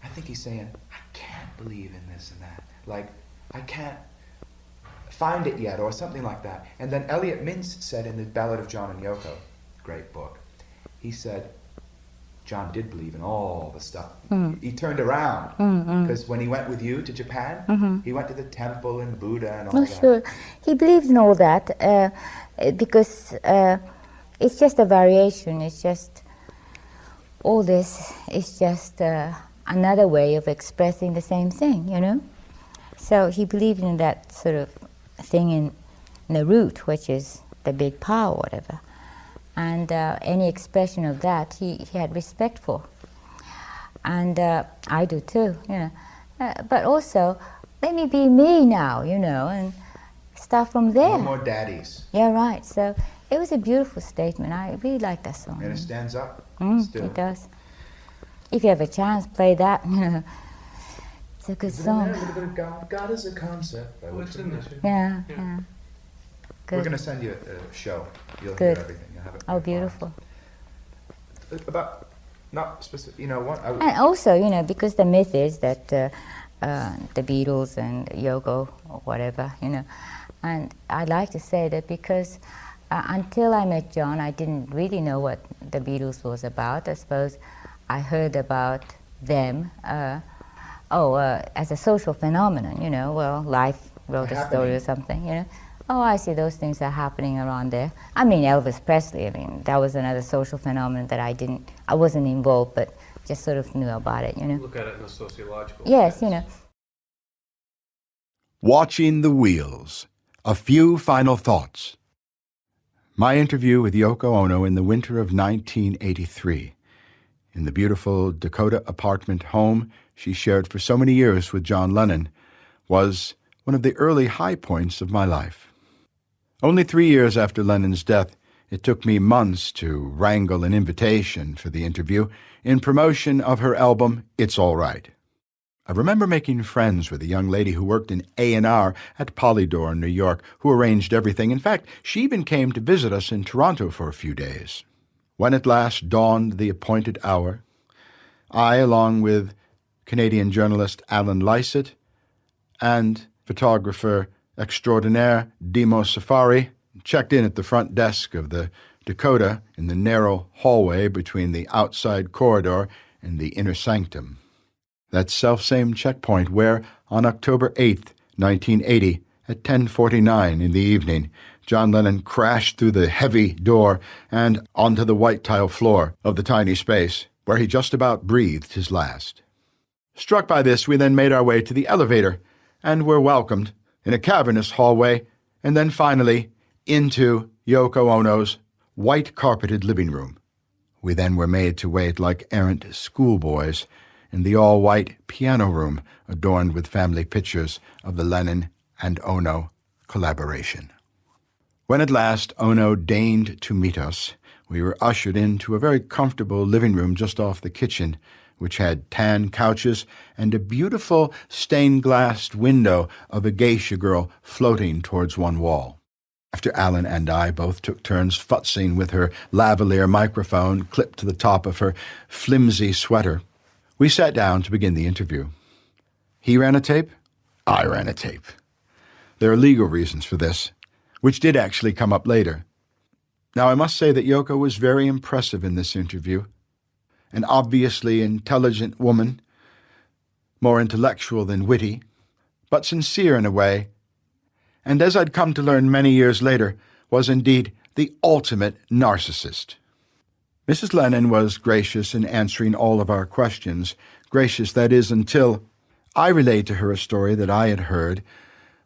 I think he's saying, I can't believe in this and that. Like, I can't find it yet, or something like that. And then Elliot Mintz said in the Ballad of John and Yoko, great book, he said, John did believe in all the stuff. He turned around, because when he went with you to Japan, he went to the temple and Buddha and all that. Sure. He believed in all that, because it's just a variation. It's just, all this is just another way of expressing the same thing, you know? So he believed in that sort of thing in the root, which is the big power, whatever. And any expression of that he had respect for. And I do too, you know. But also, let me be me now, you know, and start from there. No more daddies. Yeah, right. So it was a beautiful statement. I really like that song. And it stands up still. It does. If you have a chance, play that, you know. It's a good song. A little bit of God. God is a concept. What's in this? Yeah. Good. We're going to send you a show. You'll Good. hear everything. You'll have it. Oh, beautiful. About, not specific, you know what? And also, you know, because the myth is that the Beatles and Yoko or whatever, you know, and I like to say that because until I met John, I didn't really know what the Beatles was about. I suppose I heard about them, as a social phenomenon, you know, well, Life wrote a story or something, you know. Oh, I see those things are happening around there. I mean, Elvis Presley, I mean, that was another social phenomenon that I wasn't involved, but just sort of knew about it, you know. Look at it in a sociological Yes, sense. you know. Watching the Wheels. A few final thoughts. My interview with Yoko Ono in the winter of 1983. in the beautiful Dakota apartment home she shared for so many years with John Lennon, was one of the early high points of my life. Only 3 years after Lennon's death, it took me months to wrangle an invitation for the interview in promotion of her album, It's All Right. I remember making friends with a young lady who worked in A&R at Polydor in New York, who arranged everything. In fact, she even came to visit us in Toronto for a few days. When at last dawned the appointed hour, I, along with Canadian journalist Alan Lysett and photographer extraordinaire Dimo Safari, checked in at the front desk of the Dakota in the narrow hallway between the outside corridor and the inner sanctum. That selfsame checkpoint where, on October 8th, 1980, at 10:49 in the evening, John Lennon crashed through the heavy door and onto the white tile floor of the tiny space, where he just about breathed his last. Struck by this, we then made our way to the elevator, and were welcomed in a cavernous hallway, and then finally into Yoko Ono's white-carpeted living room. We then were made to wait like errant schoolboys in the all-white piano room adorned with family pictures of the Lennon and Ono collaboration. When at last Ono deigned to meet us, we were ushered into a very comfortable living room just off the kitchen, which had tan couches and a beautiful stained-glassed window of a geisha girl floating towards one wall. After Alan and I both took turns futzing with her lavalier microphone clipped to the top of her flimsy sweater, we sat down to begin the interview. He ran a tape, I ran a tape. There are legal reasons for this, which did actually come up later. Now, I must say that Yoko was very impressive in this interview. An obviously intelligent woman, more intellectual than witty, but sincere in a way, and as I'd come to learn many years later, was indeed the ultimate narcissist. Mrs. Lennon was gracious in answering all of our questions, gracious, that is, until I relayed to her a story that I had heard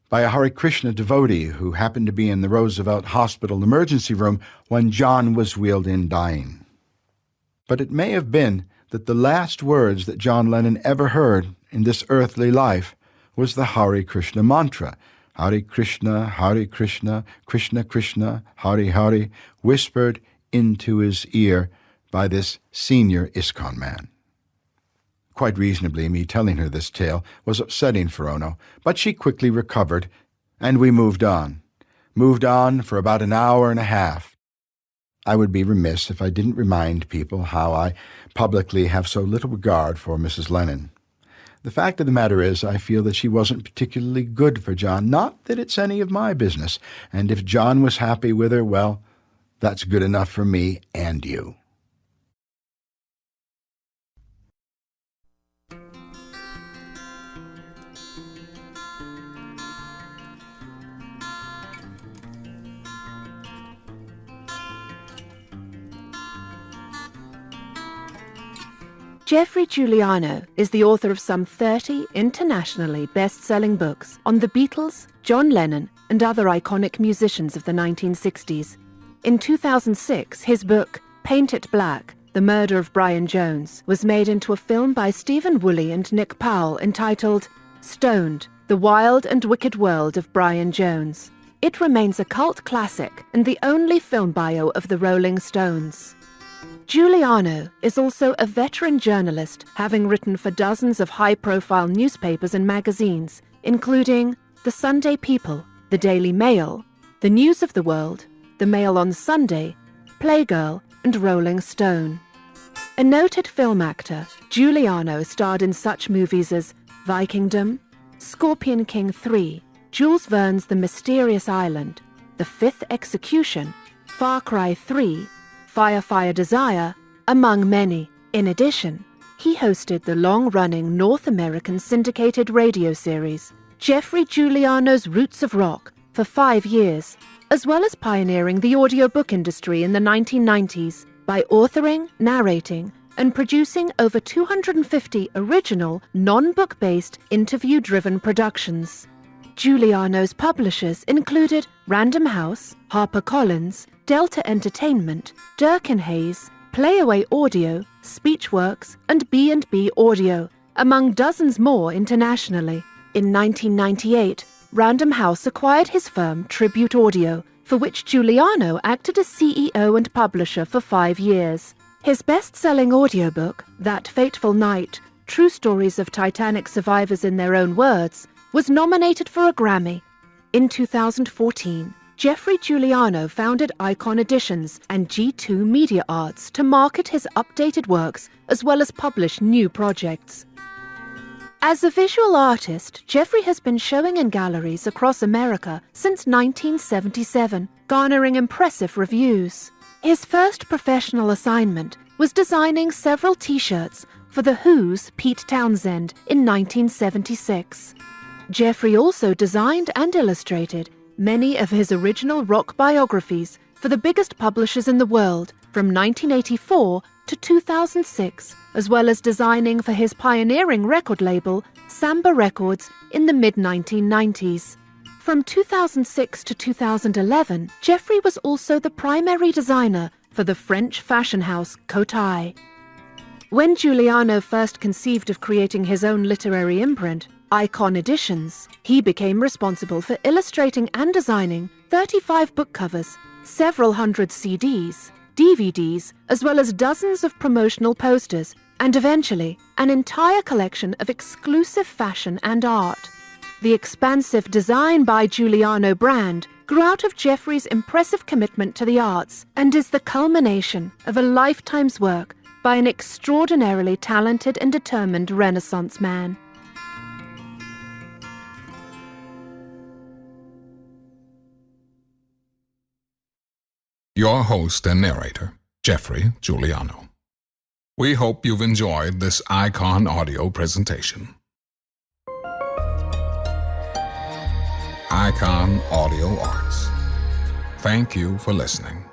by a Hare Krishna devotee who happened to be in the Roosevelt Hospital emergency room when John was wheeled in dying. But it may have been that the last words that John Lennon ever heard in this earthly life was the Hare Krishna mantra, Hare Krishna, Krishna Krishna, Hare Hare, whispered into his ear by this senior ISKCON man. Quite reasonably, me telling her this tale was upsetting for Ono, but she quickly recovered, and we moved on for about an hour and a half. I would be remiss if I didn't remind people how I publicly have so little regard for Mrs. Lennon. The fact of the matter is, I feel that she wasn't particularly good for John, not that it's any of my business, and if John was happy with her, well, that's good enough for me and you. Geoffrey Giuliano is the author of some 30 internationally best-selling books on the Beatles, John Lennon, and other iconic musicians of the 1960s. In 2006, his book, Paint It Black, The Murder of Brian Jones, was made into a film by Stephen Woolley and Nick Powell entitled Stoned, The Wild and Wicked World of Brian Jones. It remains a cult classic and the only film bio of the Rolling Stones. Giuliano is also a veteran journalist, having written for dozens of high-profile newspapers and magazines, including The Sunday People, The Daily Mail, The News of the World, The Mail on Sunday, Playgirl, and Rolling Stone. A noted film actor, Giuliano starred in such movies as Vikingdom, Scorpion King 3, Jules Verne's The Mysterious Island, The Fifth Execution, Far Cry 3, Fire Desire, among many. In addition, he hosted the long-running North American syndicated radio series, Geoffrey Giuliano's Roots of Rock, for 5 years, as well as pioneering the audiobook industry in the 1990s by authoring, narrating, and producing over 250 original, non-book-based, interview-driven productions. Giuliano's publishers included Random House, HarperCollins, Delta Entertainment, Dirk and Hayes, Playaway Audio, Speechworks, and B&B Audio, among dozens more internationally. In 1998, Random House acquired his firm Tribute Audio, for which Giuliano acted as CEO and publisher for 5 years. His best-selling audiobook, That Fateful Night, True Stories of Titanic Survivors in Their Own Words, was nominated for a Grammy. In 2014, Geoffrey Giuliano founded Icon Editions and G2 Media Arts to market his updated works as well as publish new projects. As a visual artist, Geoffrey has been showing in galleries across America since 1977, garnering impressive reviews. His first professional assignment was designing several T-shirts for The Who's Pete Townsend in 1976. Geoffrey also designed and illustrated many of his original rock biographies for the biggest publishers in the world from 1984 to 2006, as well as designing for his pioneering record label, Samba Records, in the mid-1990s. From 2006 to 2011, Geoffrey was also the primary designer for the French fashion house Cotai. When Giuliano first conceived of creating his own literary imprint, Icon Editions, he became responsible for illustrating and designing 35 book covers, several hundred CDs, DVDs, as well as dozens of promotional posters, and eventually an entire collection of exclusive fashion and art. The expansive Design by Giuliano brand grew out of Geoffrey's impressive commitment to the arts and is the culmination of a lifetime's work by an extraordinarily talented and determined Renaissance man. Your host and narrator, Geoffrey Giuliano. We hope you've enjoyed this Icon audio presentation. Icon Audio Arts. Thank you for listening.